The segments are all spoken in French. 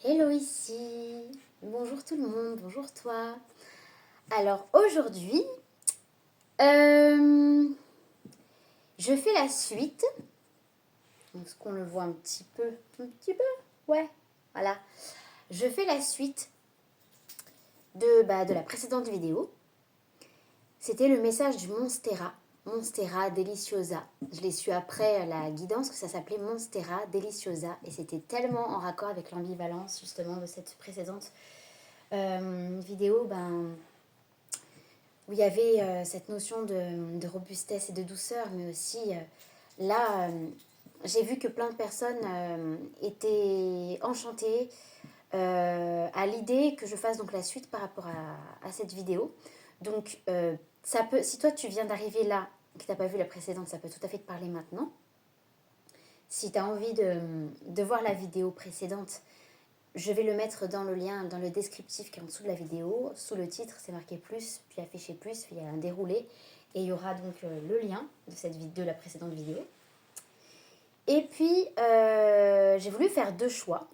Hello ici, bonjour tout le monde, bonjour toi. Alors aujourd'hui, euh, je fais la suite. Est-ce qu'on le voit un petit peu, ouais, voilà. Je fais la suite de la précédente vidéo. C'était le message du Monstera, Monstera Deliciosa. Je l'ai su après la guidance que ça s'appelait Monstera Deliciosa et c'était tellement en raccord avec l'ambivalence justement de cette précédente vidéo, où il y avait cette notion de robustesse et de douceur, mais aussi là, j'ai vu que plein de personnes étaient enchantées à l'idée que je fasse donc la suite par rapport à cette vidéo. Donc, ça peut, si toi tu viens d'arriver là, que tu n'as pas vu la précédente, ça peut tout à fait te parler maintenant. Si tu as envie de voir la vidéo précédente, je vais le mettre dans le lien, dans le descriptif qui est en dessous de la vidéo. Sous le titre, c'est marqué plus, puis affiché plus, puis il y a un déroulé. Et il y aura donc le lien de la précédente vidéo. Et puis, j'ai voulu faire deux choix.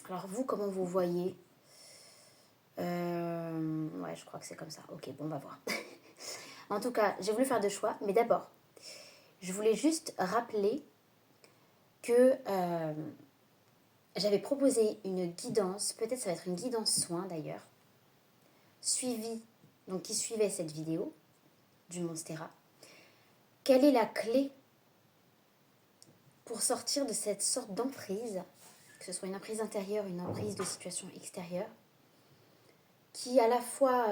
Alors vous, comment vous voyez Ouais, je crois que c'est comme ça. Ok, bon, on va voir. En tout cas, j'ai voulu faire deux choix. Mais d'abord, je voulais juste rappeler que j'avais proposé une guidance. Peut-être ça va être une guidance soin d'ailleurs. Qui suivait cette vidéo du Monstera. Quelle est la clé pour sortir de cette sorte d'emprise, que ce soit une emprise intérieure, une emprise de situation extérieure, qui à la fois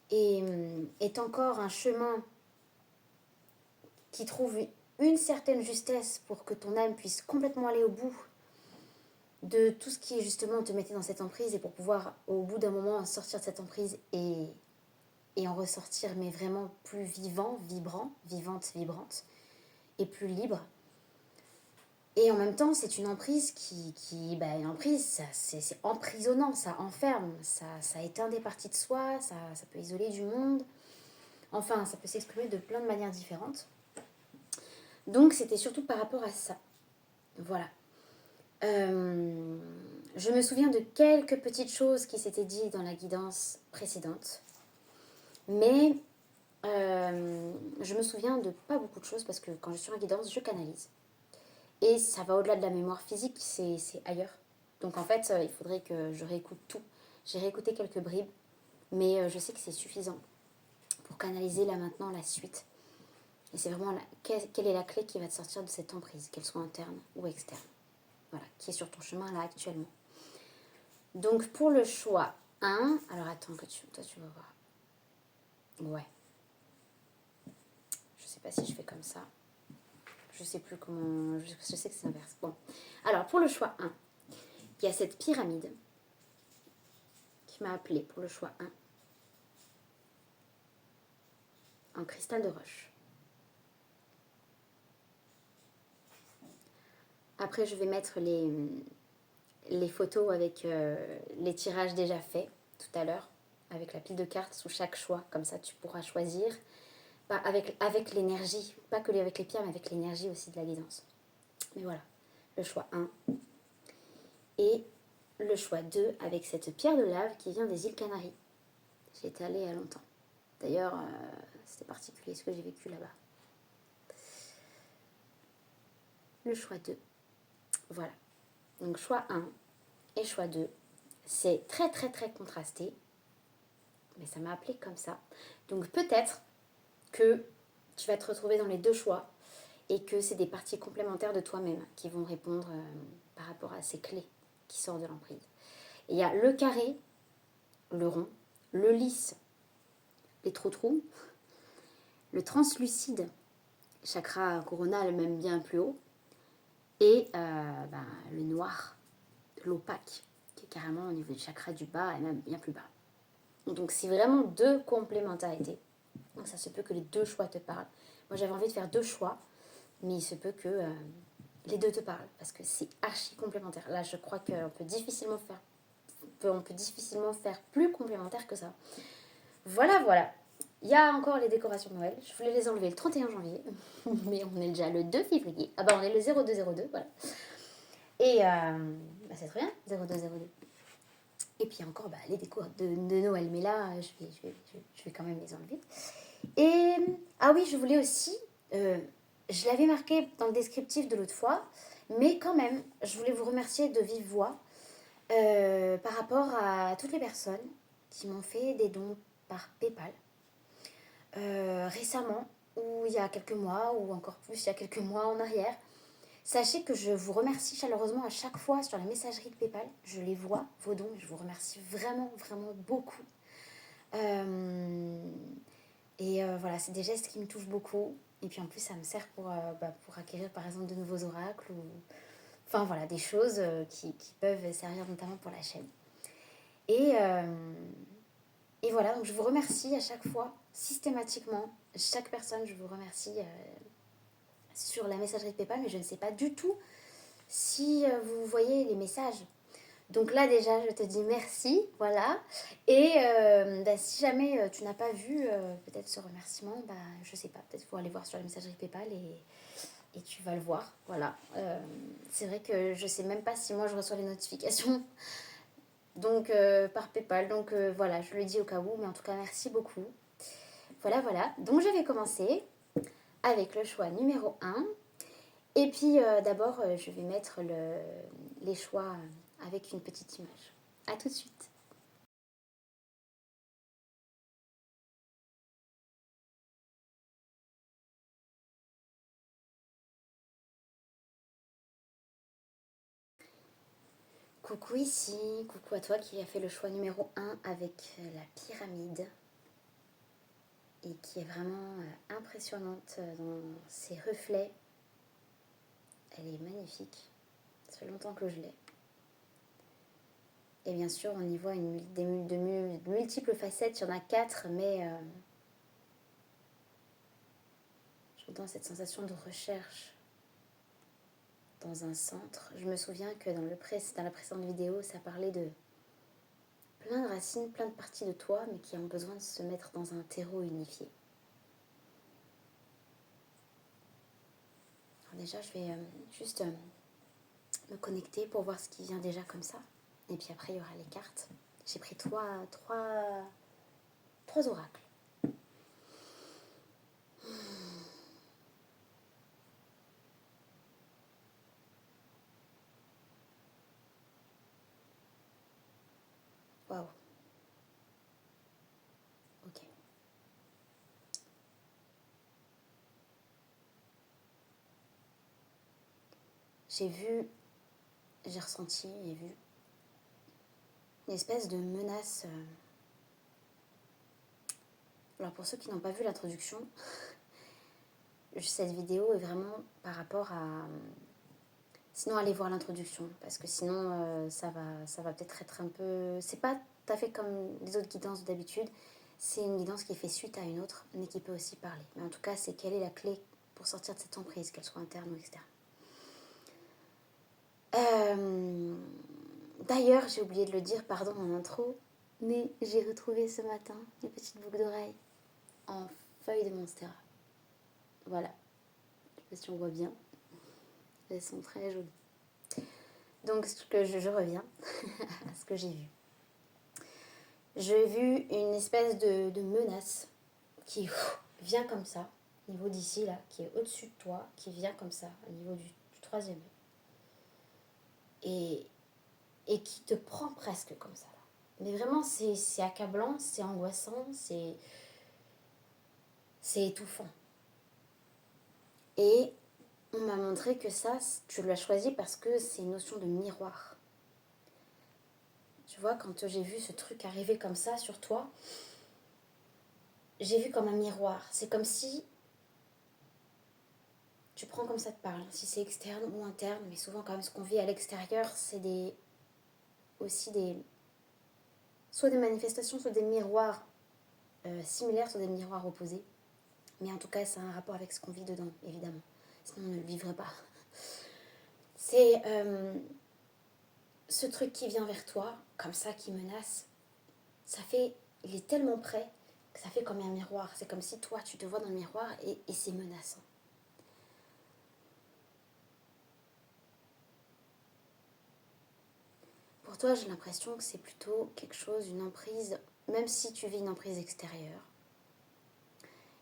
est encore un chemin qui trouve une certaine justesse pour que ton âme puisse complètement aller au bout de tout ce qui justement te mettait dans cette emprise et pour pouvoir au bout d'un moment sortir de cette emprise et en ressortir mais vraiment plus vivant, vibrant, vivante, vibrante et plus libre. Et en même temps, c'est une emprise une emprise, c'est emprisonnant, ça enferme, ça éteint des parties de soi, ça peut isoler du monde. Enfin, ça peut s'exprimer de plein de manières différentes. Donc, c'était surtout par rapport à ça. Voilà. Je me souviens de quelques petites choses qui s'étaient dites dans la guidance précédente. Mais je me souviens de pas beaucoup de choses parce que quand je suis en guidance, je canalise. Et ça va au-delà de la mémoire physique, c'est ailleurs. Donc en fait, il faudrait que je réécoute tout. J'ai réécouté quelques bribes, mais je sais que c'est suffisant pour canaliser là maintenant la suite. Et c'est vraiment quelle est la clé qui va te sortir de cette emprise, qu'elle soit interne ou externe. Voilà, qui est sur ton chemin là actuellement. Donc pour le choix 1, alors attends que toi tu vas voir. Ouais. Je sais pas si je fais comme ça. Je sais plus comment. Je sais que c'est inverse. Bon. Alors pour le choix 1, il y a cette pyramide qui m'a appelé pour le choix 1 en cristal de roche. Après, je vais mettre les photos avec les tirages déjà faits tout à l'heure, avec la pile de cartes sous chaque choix. Comme ça, tu pourras choisir avec l'énergie, pas que avec les pierres, mais avec l'énergie aussi de la guidance. Mais voilà, le choix 1 et le choix 2 avec cette pierre de lave qui vient des îles Canaries. J'y étais allée il y a longtemps. D'ailleurs, c'était particulier ce que j'ai vécu là-bas. Le choix 2. Voilà. Donc choix 1 et choix 2. C'est très très très contrasté. Mais ça m'a appelé comme ça. Donc peut-être que tu vas te retrouver dans les deux choix et que c'est des parties complémentaires de toi-même qui vont répondre par rapport à ces clés qui sortent de l'emprise. Il y a le carré, le rond, le lisse, les trous-trous, le translucide, chakra coronal même bien plus haut, et le noir, l'opaque, qui est carrément au niveau du chakra du bas et même bien plus bas. Donc c'est vraiment deux complémentarités. Donc ça se peut que les deux choix te parlent. Moi j'avais envie de faire deux choix, mais il se peut que les deux te parlent, parce que c'est archi complémentaire. Là je crois qu'on peut difficilement faire plus complémentaire que ça. Voilà. Il y a encore les décorations de Noël. Je voulais les enlever le 31 janvier, mais on est déjà le 2 février. Ah bah on est le 0202, voilà. Et c'est très bien, 0202. Et puis encore les décos de Noël, mais là, je vais quand même les enlever. Et ah oui, je voulais aussi, je l'avais marqué dans le descriptif de l'autre fois, mais quand même, je voulais vous remercier de vive voix par rapport à toutes les personnes qui m'ont fait des dons par PayPal récemment, ou il y a quelques mois, ou encore plus il y a quelques mois en arrière. Sachez que je vous remercie chaleureusement à chaque fois sur la messagerie de PayPal. Je les vois, vos dons, je vous remercie vraiment, vraiment beaucoup. Voilà, c'est des gestes qui me touchent beaucoup. Et puis en plus, ça me sert pour acquérir par exemple de nouveaux oracles. Enfin voilà, des choses qui peuvent servir notamment pour la chaîne. Et, euh, et voilà, donc je vous remercie à chaque fois, systématiquement. Chaque personne, je vous remercie sur la messagerie de PayPal, mais je ne sais pas du tout si vous voyez les messages. Donc là déjà je te dis merci, voilà. Et si jamais tu n'as pas vu peut-être ce remerciement, je sais pas, peut-être qu'il faut aller voir sur la messagerie PayPal et tu vas le voir, voilà. C'est vrai que je sais même pas si moi je reçois les notifications donc par PayPal, donc voilà, je le dis au cas où, mais en tout cas merci beaucoup. Voilà, voilà, donc je vais commencer avec le choix numéro 1. Et puis d'abord, je vais mettre les choix avec une petite image. A tout de suite. Coucou ici, coucou à toi qui a fait le choix numéro 1 avec la pyramide et qui est vraiment impressionnante dans ses reflets. Elle est magnifique, ça fait longtemps que je l'ai. Et bien sûr, on y voit de multiples facettes, il y en a 4, mais j'entends cette sensation de recherche dans un centre. Je me souviens que dans la précédente vidéo, ça parlait de plein de racines, plein de parties de toi, mais qui ont besoin de se mettre dans un terreau unifié. Alors déjà, je vais juste me connecter pour voir ce qui vient déjà comme ça. Et puis après, il y aura les cartes. J'ai pris trois oracles. Waouh. Ok. J'ai ressenti et vu une espèce de menace. Alors pour ceux qui n'ont pas vu l'introduction, cette vidéo est vraiment par rapport à... Sinon, allez voir l'introduction, parce que sinon, ça va peut-être être un peu... C'est pas tout à fait comme les autres guidances d'habitude. C'est une guidance qui est fait suite à une autre, mais qui peut aussi parler. Mais en tout cas, c'est quelle est la clé pour sortir de cette emprise, qu'elle soit interne ou externe. D'ailleurs, j'ai oublié de le dire, pardon, en intro, mais j'ai retrouvé ce matin les petites boucles d'oreilles en feuilles de Monstera. Voilà. Je sais pas si on voit bien. Elles sont très jolies. Donc, je reviens à ce que j'ai vu. J'ai vu une espèce de menace qui vient comme ça, au niveau d'ici, là, qui est au-dessus de toi, qui vient comme ça, au niveau du troisième œil. Et qui te prend presque comme ça. Là. Mais vraiment, c'est accablant, c'est angoissant, c'est étouffant. Et on m'a montré que ça, tu l'as choisi parce que c'est une notion de miroir. Tu vois, quand j'ai vu ce truc arriver comme ça sur toi, j'ai vu comme un miroir. C'est comme si tu prends comme ça te parle, si c'est externe ou interne, mais souvent quand même ce qu'on vit à l'extérieur, c'est soit des manifestations, soit des miroirs similaires, soit des miroirs opposés. Mais en tout cas, ça a un rapport avec ce qu'on vit dedans, évidemment. Sinon, on ne le vivrait pas. C'est ce truc qui vient vers toi, comme ça, qui menace. Il est tellement près que ça fait comme un miroir. C'est comme si toi, tu te vois dans le miroir et c'est menaçant. Pour toi, j'ai l'impression que c'est plutôt quelque chose, une emprise, même si tu vis une emprise extérieure,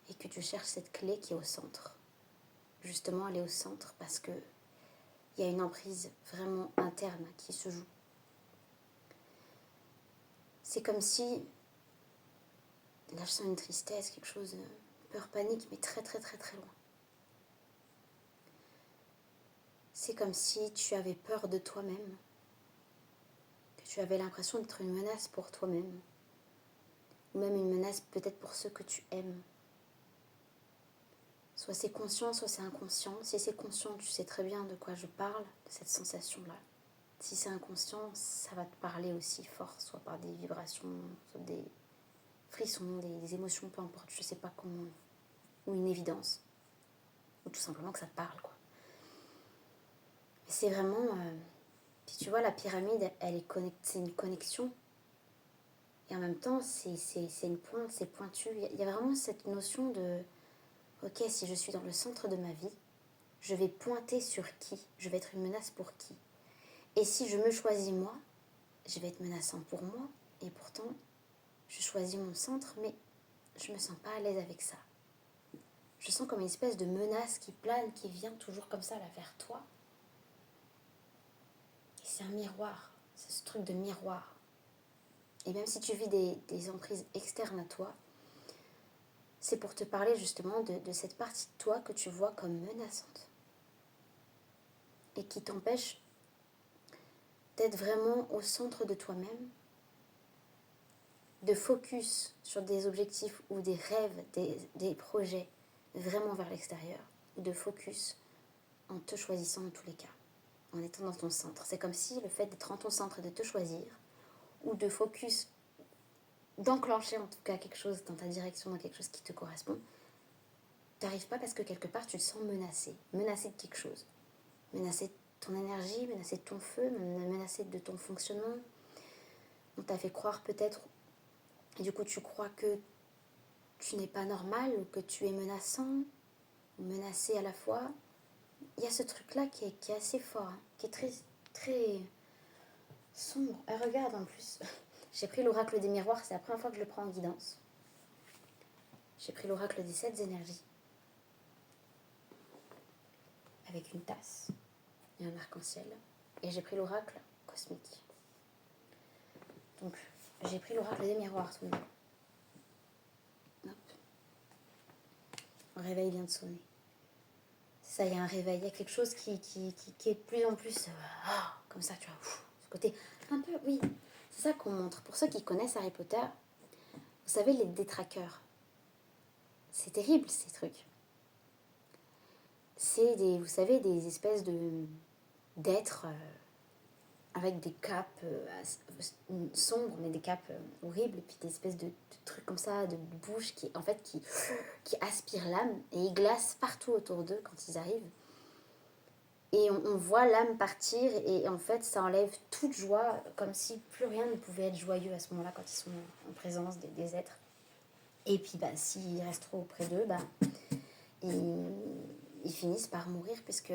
et que tu cherches cette clé qui est au centre. Justement, elle est au centre parce que il y a une emprise vraiment interne qui se joue. C'est comme si, là je sens une tristesse, quelque chose, peur, panique, mais très très très très loin. C'est comme si tu avais peur de toi-même, que tu avais l'impression d'être une menace pour toi-même, ou même une menace peut-être pour ceux que tu aimes. Soit c'est conscient, soit c'est inconscient. Si c'est conscient, tu sais très bien de quoi je parle, de cette sensation-là. Si c'est inconscient, ça va te parler aussi fort, soit par des vibrations, soit des frissons, des émotions, peu importe, je sais pas comment, ou une évidence, ou tout simplement que ça te parle, quoi. Mais c'est vraiment, puis tu vois, la pyramide, elle est c'est une connexion, et en même temps, c'est une pointe, c'est pointu. Il y a vraiment cette notion de, ok, si je suis dans le centre de ma vie, je vais pointer sur qui, je vais être une menace pour qui. Et si je me choisis moi, je vais être menaçant pour moi, et pourtant, je choisis mon centre, mais je me sens pas à l'aise avec ça. Je sens comme une espèce de menace qui plane, qui vient toujours comme ça là vers toi. Et c'est un miroir, c'est ce truc de miroir. Et même si tu vis des emprises externes à toi, c'est pour te parler justement de cette partie de toi que tu vois comme menaçante. Et qui t'empêche d'être vraiment au centre de toi-même, de focus sur des objectifs ou des rêves, des projets vraiment vers l'extérieur, ou de focus en te choisissant dans tous les cas, en étant dans ton centre. C'est comme si le fait d'être en ton centre et de te choisir, ou de focus, d'enclencher en tout cas quelque chose dans ta direction, dans quelque chose qui te correspond, t'arrives pas parce que quelque part tu te sens menacé, menacé de quelque chose, menacé de ton énergie, menacé de ton feu, menacé de ton fonctionnement. On t'a fait croire peut-être, et du coup tu crois que tu n'es pas normal ou que tu es menaçant, ou menacé à la fois. Il y a ce truc-là qui est assez fort, hein, qui est très, très sombre. Et regarde en plus, j'ai pris l'oracle des miroirs, c'est la première fois que je le prends en guidance. J'ai pris l'oracle des 7 énergies, avec une tasse et un arc-en-ciel. Et j'ai pris l'oracle cosmique. Donc, j'ai pris l'oracle des miroirs tout le monde. Hop. Un réveil vient de sonner. Ça, il y a un réveil, il y a quelque chose qui est de plus en plus comme ça, tu vois, ce côté un peu, oui, c'est ça qu'on montre. Pour ceux qui connaissent Harry Potter, vous savez, les détraqueurs, c'est terrible ces trucs. C'est des, vous savez, des espèces d'êtres avec des capes sombres, mais des capes horribles, et puis des espèces de trucs comme ça, de bouches qui, en fait, qui aspirent l'âme, et ils glacent partout autour d'eux quand ils arrivent. Et on voit l'âme partir, et en fait, ça enlève toute joie, comme si plus rien ne pouvait être joyeux à ce moment-là, quand ils sont en présence des êtres. Et puis, bah, s'ils restent trop auprès d'eux, bah, ils finissent par mourir, puisque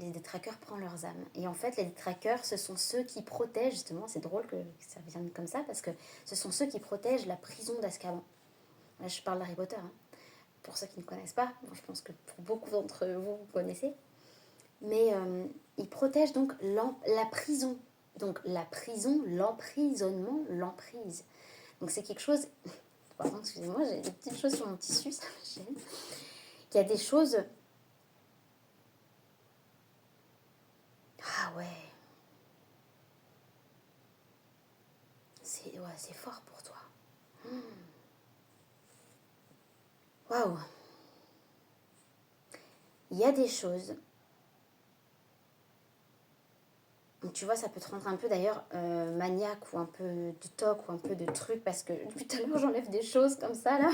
les détraqueurs prennent leurs âmes. Et en fait, les détraqueurs, ce sont ceux qui protègent, justement, c'est drôle que ça vienne comme ça, parce que ce sont ceux qui protègent la prison d'Azkaban. Là, je parle d'Harry Potter, hein. Pour ceux qui ne connaissent pas, bon, je pense que pour beaucoup d'entre vous, vous connaissez. Mais ils protègent donc la prison. Donc la prison, l'emprisonnement, l'emprise. Donc c'est quelque chose... Pardon, excusez-moi, j'ai des petites choses sur mon tissu, ça me gêne. Il y a des choses... Ah ouais. C'est fort pour toi. Waouh. Il y a des choses... Tu vois, ça peut te rendre un peu d'ailleurs maniaque ou un peu de toc ou un peu de truc, parce que depuis tout à l'heure j'enlève des choses comme ça là.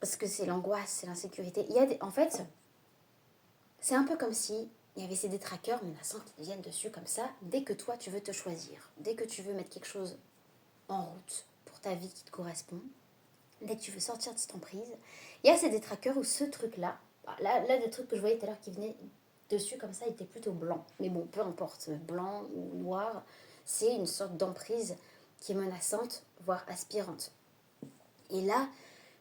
Parce que c'est l'angoisse, c'est l'insécurité. En fait, c'est un peu comme si il y avait ces détraqueurs menaçants qui viennent dessus comme ça, dès que toi tu veux te choisir, dès que tu veux mettre quelque chose en route pour ta vie qui te correspond, dès que tu veux sortir de cette emprise, il y a ces détraqueurs où ce truc-là, le truc que je voyais tout à l'heure qui venait dessus comme ça, il était plutôt blanc. Mais bon, peu importe, blanc ou noir, c'est une sorte d'emprise qui est menaçante, voire aspirante. Et là,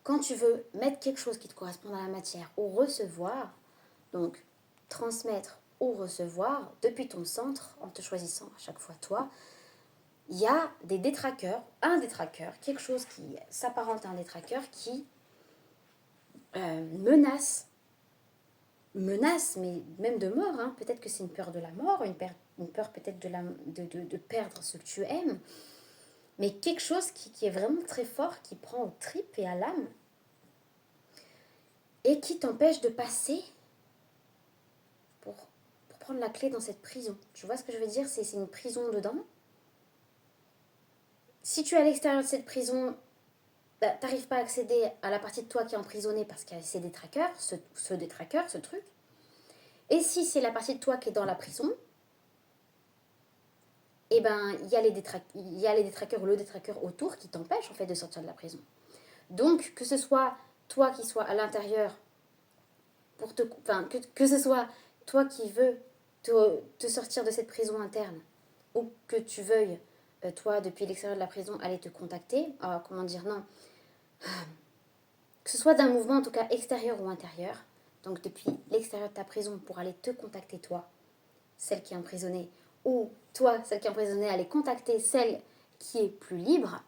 quand tu veux mettre quelque chose qui te correspond à la matière ou recevoir, donc transmettre ou recevoir depuis ton centre, en te choisissant à chaque fois toi, il y a des détraqueurs, un détraqueur, quelque chose qui s'apparente à un détraqueur qui menace, mais même de mort, hein. Peut-être que c'est une peur de la mort, une peur peut-être de perdre ce que tu aimes, mais quelque chose qui est vraiment très fort, qui prend aux tripes et à l'âme, et qui t'empêche de passer pour prendre la clé dans cette prison. Tu vois ce que je veux dire? C'est une prison dedans. Si tu es à l'extérieur de cette prison, bah, t'arrives pas à accéder à la partie de toi qui est emprisonnée parce qu'il y a ces détraqueurs, ce détraqueur, ce truc. Et si c'est la partie de toi qui est dans la prison, eh ben, il y a les détraqueurs ou le détraqueur autour qui t'empêchent en fait de sortir de la prison. Donc, que ce soit toi qui sois à l'intérieur, que ce soit toi qui veux te sortir de cette prison interne, ou que tu veuilles, toi, depuis l'extérieur de la prison, aller te contacter, comment dire, non, que ce soit d'un mouvement en tout cas extérieur ou intérieur, donc depuis l'extérieur de ta prison pour aller te contacter toi, celle qui est emprisonnée, ou toi, celle qui est emprisonnée, aller contacter celle qui est plus libre,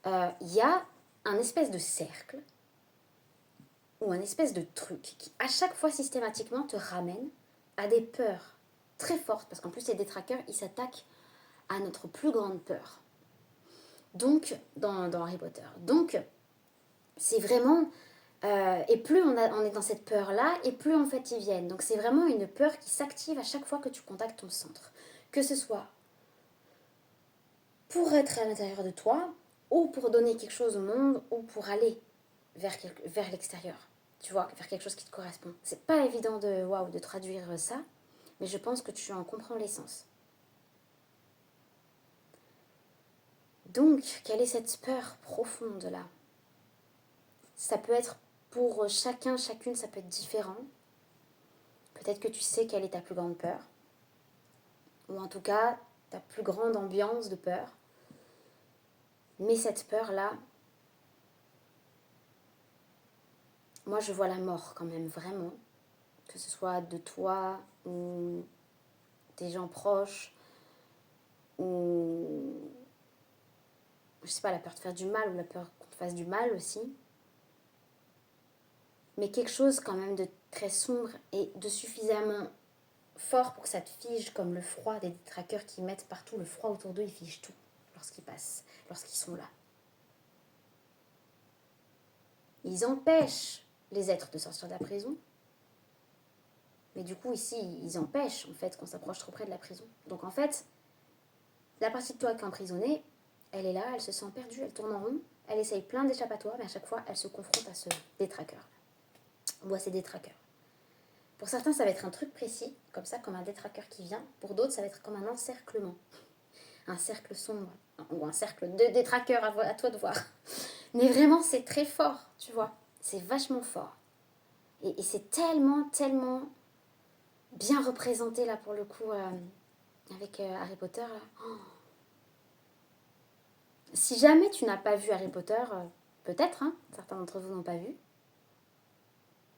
il y a un espèce de cercle ou un espèce de truc qui à chaque fois systématiquement te ramène à des peurs très fortes, parce qu'en plus les détraqueurs, ils s'attaquent à notre plus grande peur. Donc, dans Harry Potter. Donc, c'est vraiment... et plus on est dans cette peur-là, et plus en fait ils viennent. Donc c'est vraiment une peur qui s'active à chaque fois que tu contactes ton centre. Que ce soit pour être à l'intérieur de toi, ou pour donner quelque chose au monde, ou pour aller vers l'extérieur. Tu vois, vers quelque chose qui te correspond. C'est pas évident de traduire ça, mais je pense que tu en comprends l'essence. Donc, quelle est cette peur profonde là? Ça peut être pour chacun, chacune, ça peut être différent. Peut-être que tu sais quelle est ta plus grande peur. Ou en tout cas, ta plus grande ambiance de peur. Mais cette peur-là, moi je vois la mort quand même, vraiment. Que ce soit de toi ou des gens proches, ou je sais pas, la peur de faire du mal ou la peur qu'on te fasse du mal aussi. Mais quelque chose quand même de très sombre et de suffisamment fort pour que ça te fige, comme le froid des détraqueurs qui mettent partout le froid autour d'eux, ils figent tout lorsqu'ils passent, lorsqu'ils sont là. Ils empêchent les êtres de sortir de la prison, mais du coup ici ils empêchent en fait qu'on s'approche trop près de la prison. Donc en fait, la partie de toi qui est emprisonnée, elle est là, elle se sent perdue, elle tourne en rond, elle essaye plein d'échappatoires, mais à chaque fois elle se confronte à ce détraqueur, ou à ces détraqueurs. Pour certains, ça va être un truc précis, comme ça, comme un détraqueur qui vient. Pour d'autres, ça va être comme un encerclement, un cercle sombre, ou un cercle de détraqueurs, à toi de voir. Mais vraiment, c'est très fort, tu vois. C'est vachement fort. Et c'est tellement, tellement bien représenté, là, pour le coup, avec Harry Potter. Là. Oh. Si jamais tu n'as pas vu Harry Potter, peut-être, hein, certains d'entre vous n'ont pas vu,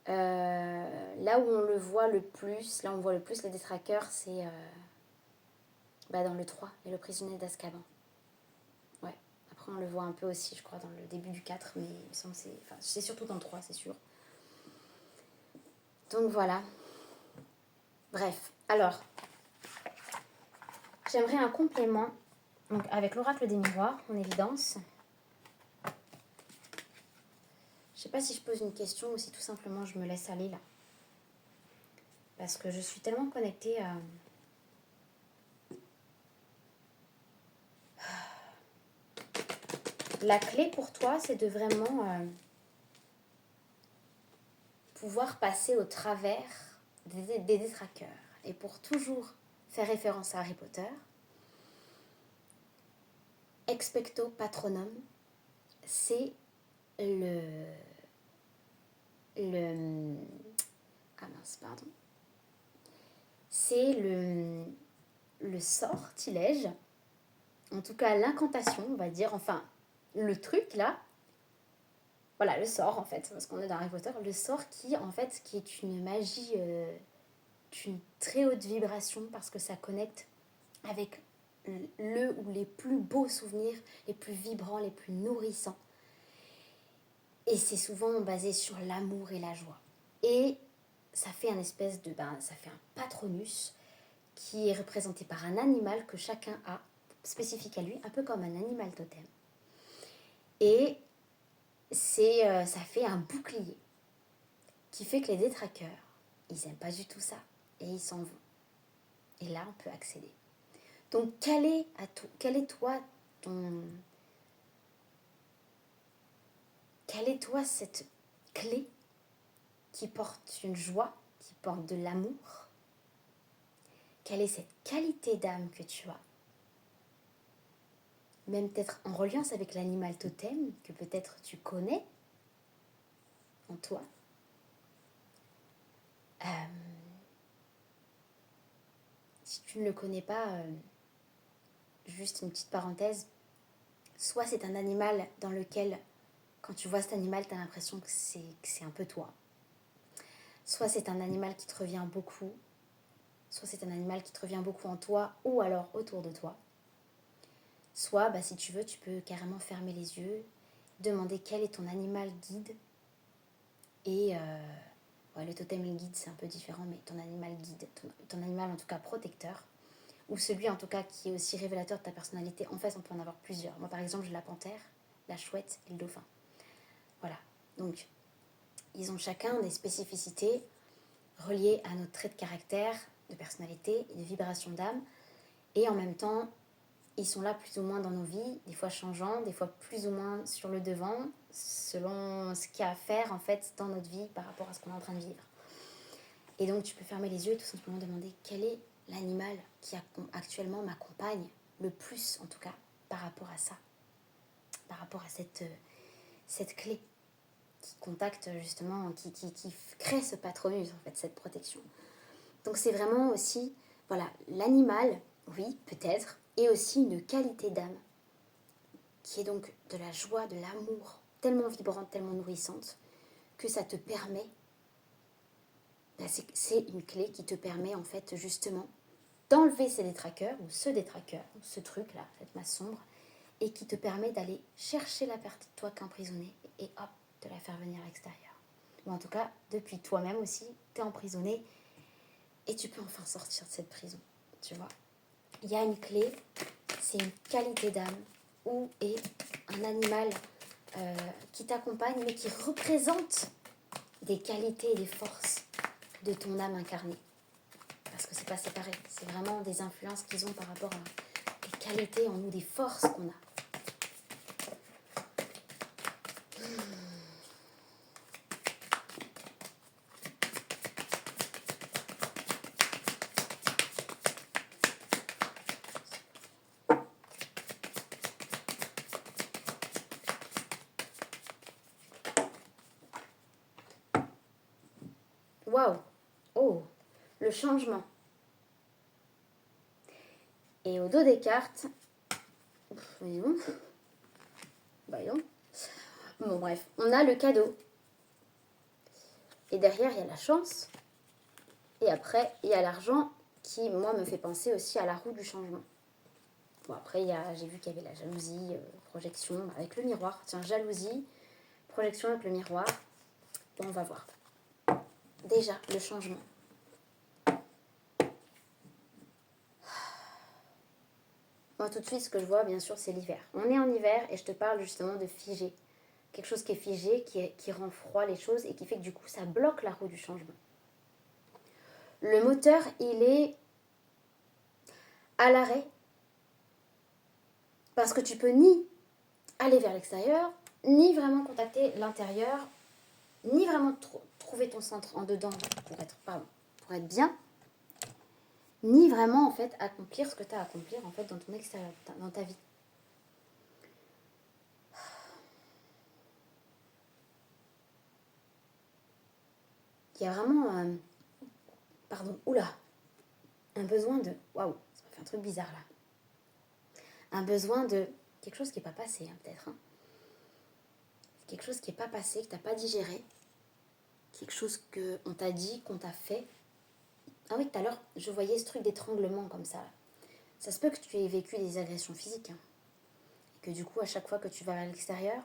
là où on le voit le plus, là où on voit le plus les détraqueurs, c'est dans le 3, et le prisonnier d'Azkaban. Ouais. Après, on le voit un peu aussi, je crois, dans le début du 4, mais il me semble que c'est surtout dans le 3, c'est sûr. Donc voilà. Bref, alors, j'aimerais un complément, donc avec l'oracle des miroirs, en évidence. Je sais pas si je pose une question ou si tout simplement je me laisse aller là. Parce que je suis tellement connectée à... La clé pour toi, c'est de vraiment pouvoir passer au travers des détraqueurs. Et pour toujours faire référence à Harry Potter, expecto patronum, c'est le... Ah mince, pardon. c'est le sortilège, en tout cas l'incantation, on va dire, enfin, le truc là, voilà, le sort en fait, parce qu'on est dans Harry Potter, le sort qui en fait, qui est une magie d'une très haute vibration parce que ça connecte avec le ou les plus beaux souvenirs, les plus vibrants, les plus nourrissants. Et c'est souvent basé sur l'amour et la joie. Et ça fait un espèce de, ça fait un patronus qui est représenté par un animal que chacun a, spécifique à lui, un peu comme un animal totem. Et ça fait un bouclier qui fait que les détraqueurs, ils n'aiment pas du tout ça et ils s'en vont. Et là, on peut accéder. Donc, quel est toi ton... Quelle est toi cette clé qui porte une joie, qui porte de l'amour? Quelle est cette qualité d'âme que tu as? Même peut-être en reliance avec l'animal totem que peut-être tu connais en toi. Si tu ne le connais pas, juste une petite parenthèse, soit c'est un animal dans lequel, quand tu vois cet animal, tu as l'impression que c'est un peu toi. Soit c'est un animal qui te revient beaucoup, soit c'est un animal qui te revient beaucoup en toi ou alors autour de toi. Soit, si tu veux, tu peux carrément fermer les yeux, demander quel est ton animal guide. Et le totem et le guide, c'est un peu différent, mais ton animal guide, ton animal en tout cas protecteur, ou celui en tout cas qui est aussi révélateur de ta personnalité. En fait, on peut en avoir plusieurs. Moi, par exemple, j'ai la panthère, la chouette et le dauphin. Voilà. Donc, ils ont chacun des spécificités reliées à nos traits de caractère, de personnalité et de vibration d'âme. Et en même temps, ils sont là plus ou moins dans nos vies, des fois changeants, des fois plus ou moins sur le devant, selon ce qu'il y a à faire en fait dans notre vie par rapport à ce qu'on est en train de vivre. Et donc tu peux fermer les yeux et tout simplement demander quel est l'animal qui actuellement m'accompagne le plus en tout cas par rapport à ça, par rapport à cette clé qui contacte justement, qui crée ce patronus en fait, cette protection. Donc c'est vraiment aussi, voilà, l'animal, oui, peut-être, et aussi une qualité d'âme, qui est donc de la joie, de l'amour, tellement vibrante, tellement nourrissante, que ça te permet, c'est une clé qui te permet en fait justement d'enlever ces détraqueurs, ou ce détraqueur, ou ce truc-là, cette masse sombre, et qui te permet d'aller chercher la partie de toi qui est emprisonnée, et hop, de la faire venir à l'extérieur. Ou en tout cas, depuis toi-même aussi, tu es emprisonné, et tu peux enfin sortir de cette prison, tu vois. Il y a une clé, c'est une qualité d'âme, ou est un animal qui t'accompagne, mais qui représente des qualités et des forces de ton âme incarnée. Parce que c'est pas séparé, c'est vraiment des influences qu'ils ont par rapport à des qualités en nous, des forces qu'on a. Waouh! Oh! Le changement. Et au dos des cartes, voyons. Bon, bref, on a le cadeau. Et derrière, il y a la chance. Et après, il y a l'argent qui, moi, me fait penser aussi à la roue du changement. Bon, après, j'ai vu qu'il y avait la jalousie, projection avec le miroir. Tiens, jalousie, projection avec le miroir. Bon, on va voir. Déjà, le changement. Moi, tout de suite, ce que je vois, bien sûr, c'est l'hiver. On est en hiver et je te parle justement de figé. Quelque chose qui est figé, qui rend froid les choses et qui fait que du coup, ça bloque la roue du changement. Le moteur, il est à l'arrêt parce que tu peux ni aller vers l'extérieur, ni vraiment contacter l'intérieur, ni vraiment trouver ton centre en dedans pour être bien, ni vraiment en fait accomplir ce que tu as à accomplir en fait dans ton extérieur, dans ta vie. Il y a vraiment oula, un besoin de... Waouh, ça m'a fait un truc bizarre là. Un besoin de... Quelque chose qui n'est pas passé, hein, peut-être. Hein. Quelque chose qui n'est pas passé, que tu n'as pas digéré. Quelque chose qu'on t'a dit, qu'on t'a fait. Ah oui, tout à l'heure, je voyais ce truc d'étranglement comme ça. Ça se peut que tu aies vécu des agressions physiques. Hein. Et que du coup, à chaque fois que tu vas à l'extérieur,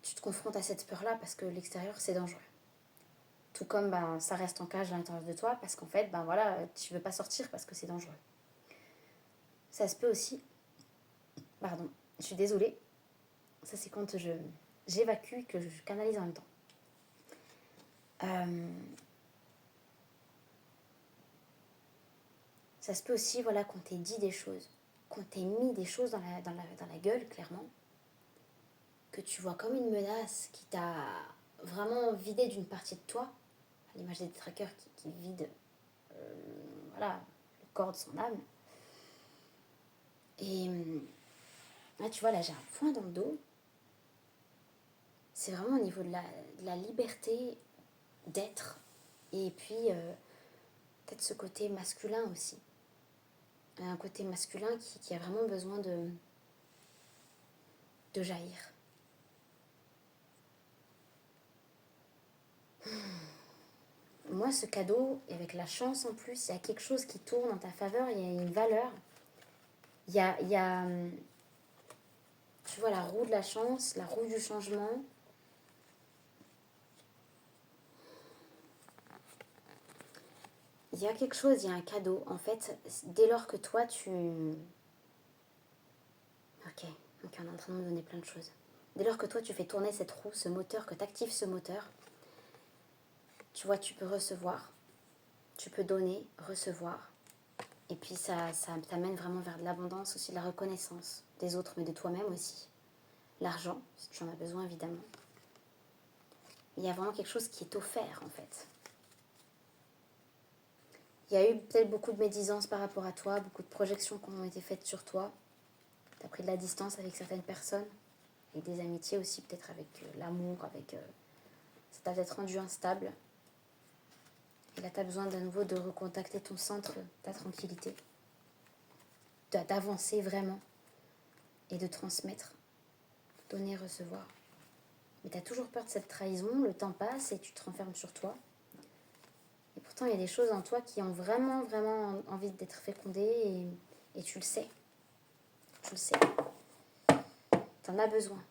tu te confrontes à cette peur-là parce que l'extérieur, c'est dangereux. Tout comme ça reste en cage à l'intérieur de toi parce qu'en fait, voilà, tu veux pas sortir parce que c'est dangereux. Ça se peut aussi... Pardon, je suis désolée. Ça, c'est quand j'évacue que je canalise en même temps. Ça se peut aussi, voilà, qu'on t'ait dit des choses, qu'on t'ait mis des choses dans la gueule, clairement, que tu vois comme une menace qui t'a vraiment vidé d'une partie de toi, à l'image des trackers qui vident voilà, le corps de son âme. Et là, tu vois, là, j'ai un point dans le dos. C'est vraiment au niveau de la liberté d'être. Et puis, peut-être ce côté masculin aussi. Un côté masculin qui a vraiment besoin de jaillir. Moi, ce cadeau, avec la chance en plus, il y a quelque chose qui tourne en ta faveur, il y a une valeur. Il y a tu vois, la roue de la chance, la roue du changement. Il y a quelque chose, il y a un cadeau. En fait, dès lors que toi, Ok, on est en train de me donner plein de choses. Dès lors que toi, tu fais tourner cette roue, ce moteur, que tu actives ce moteur, tu vois, tu peux recevoir, tu peux donner, recevoir. Et puis ça t'amène vraiment vers de l'abondance, aussi de la reconnaissance des autres, mais de toi-même aussi. L'argent, si tu en as besoin, évidemment. Il y a vraiment quelque chose qui est offert, en fait. Il y a eu peut-être beaucoup de médisance par rapport à toi, beaucoup de projections qui ont été faites sur toi. Tu as pris de la distance avec certaines personnes, avec des amitiés aussi, peut-être avec l'amour, avec... ça t'a peut-être rendu instable. Et là, tu as besoin d'un nouveau de recontacter ton centre, ta tranquillité, d'avancer vraiment et de transmettre, donner, recevoir. Mais tu as toujours peur de cette trahison, le temps passe et tu te renfermes sur toi. Et pourtant, il y a des choses en toi qui ont vraiment, vraiment envie d'être fécondées et tu le sais. Tu le sais. Tu en as besoin.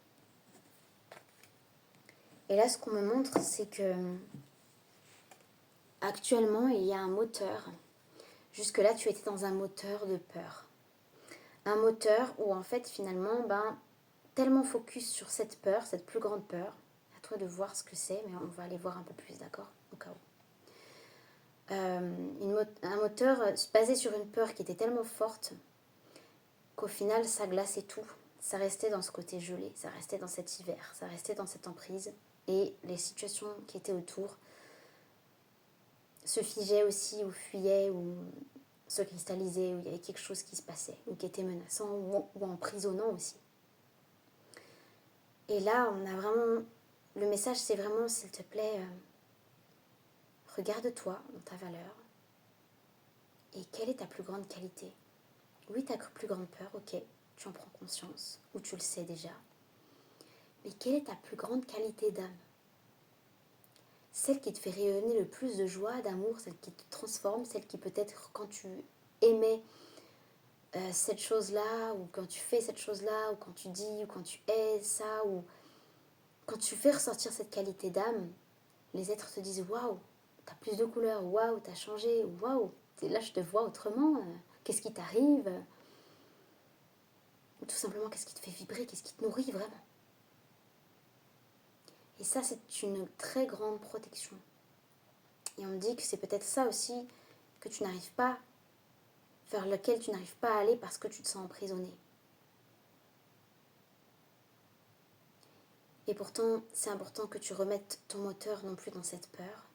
Et là, ce qu'on me montre, c'est que actuellement, il y a un moteur. Jusque-là, tu étais dans un moteur de peur. Un moteur où, en fait, finalement, tellement focus sur cette peur, cette plus grande peur. À toi de voir ce que c'est, mais on va aller voir un peu plus, d'accord? Au cas où. Un moteur basé sur une peur qui était tellement forte qu'au final, ça glaçait tout. Ça restait dans ce côté gelé, ça restait dans cet hiver, ça restait dans cette emprise. Et les situations qui étaient autour se figeaient aussi, ou fuyaient, ou se cristallisaient, où il y avait quelque chose qui se passait, ou qui était menaçant, ou emprisonnant aussi. Et là, on a vraiment... Le message, c'est vraiment, s'il te plaît, regarde-toi dans ta valeur. Et quelle est ta plus grande qualité? Oui, ta plus grande peur, ok, tu en prends conscience, ou tu le sais déjà. Mais quelle est ta plus grande qualité d'âme? Celle qui te fait rayonner le plus de joie, d'amour, celle qui te transforme, celle qui peut-être quand tu aimais cette chose-là, ou quand tu fais cette chose-là, ou quand tu dis, ou quand tu es ça, ou quand tu fais ressortir cette qualité d'âme, les êtres te disent waouh, t'as plus de couleurs, waouh, t'as changé, waouh, là je te vois autrement, qu'est-ce qui t'arrive? Ou tout simplement qu'est-ce qui te fait vibrer, qu'est-ce qui te nourrit vraiment? Et ça, c'est une très grande protection. Et on me dit que c'est peut-être ça aussi que tu n'arrives pas, vers lequel tu n'arrives pas à aller parce que tu te sens emprisonné. Et pourtant, c'est important que tu remettes ton moteur non plus dans cette peur,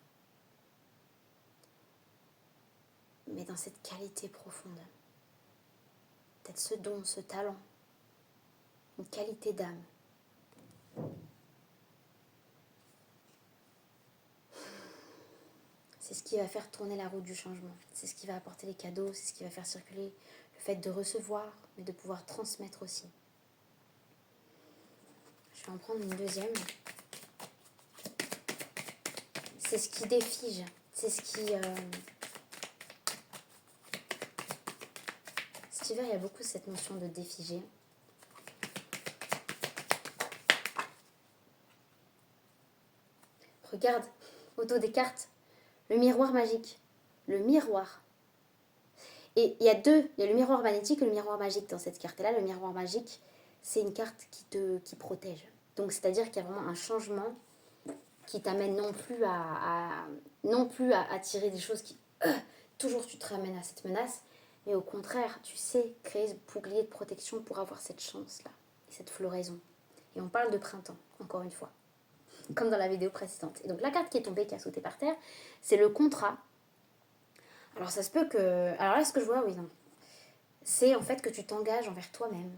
mais dans cette qualité profonde. Peut-être ce don, ce talent, une qualité d'âme. c'est ce qui va faire tourner la roue du changement. C'est ce qui va apporter les cadeaux, c'est ce qui va faire circuler le fait de recevoir, mais de pouvoir transmettre aussi. Je vais en prendre une deuxième. C'est ce qui défige, c'est ce qui... Cet hiver, il y a beaucoup cette notion de défiger. Regarde, au dos des cartes, le miroir magique. Le miroir. Et il y a deux, il y a le miroir magnétique et le miroir magique dans cette carte. Et là, le miroir magique, c'est une carte qui protège. Donc, c'est-à-dire qu'il y a vraiment un changement qui t'amène non plus à attirer des choses qui... toujours tu te ramènes à cette menace, mais au contraire, tu sais créer ce bouclier de protection pour avoir cette chance-là, et cette floraison. Et on parle de printemps, encore une fois, comme dans la vidéo précédente. Et donc la carte qui est tombée, qui a sauté par terre, c'est le contrat. Alors ça se peut que... Alors là, ce que je vois, oui, non. C'est en fait que tu t'engages envers toi-même.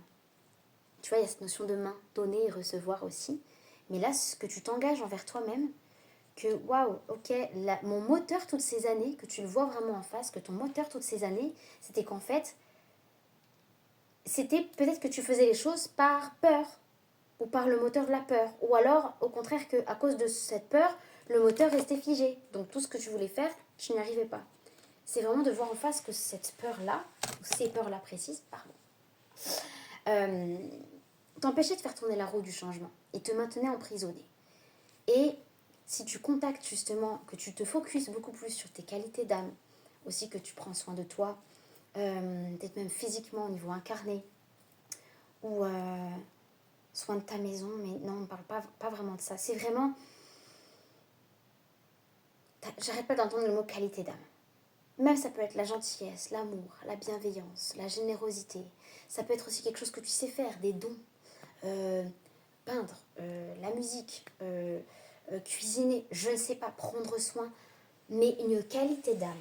Tu vois, il y a cette notion de main, donner et recevoir aussi. Mais là, ce que tu t'engages envers toi-même, que waouh, ok, mon moteur toutes ces années, que tu le vois vraiment en face, que ton moteur toutes ces années, c'était qu'en fait, c'était peut-être que tu faisais les choses par peur, ou par le moteur de la peur, ou alors au contraire que à cause de cette peur, le moteur restait figé. Donc tout ce que tu voulais faire, tu n'y arrivais pas. C'est vraiment de voir en face que cette peur-là, ou ces peurs-là précises, t'empêchait de faire tourner la roue du changement et te maintenait emprisonné. Et si tu contactes justement, que tu te focuses beaucoup plus sur tes qualités d'âme, aussi que tu prends soin de toi, peut-être même physiquement au niveau incarné, ou soin de ta maison, mais non, on ne parle pas vraiment de ça. C'est vraiment... J'arrête pas d'entendre le mot qualité d'âme. Même ça peut être la gentillesse, l'amour, la bienveillance, la générosité. Ça peut être aussi quelque chose que tu sais faire, des dons. Peindre, la musique, cuisiner, je ne sais pas, prendre soin. Mais une qualité d'âme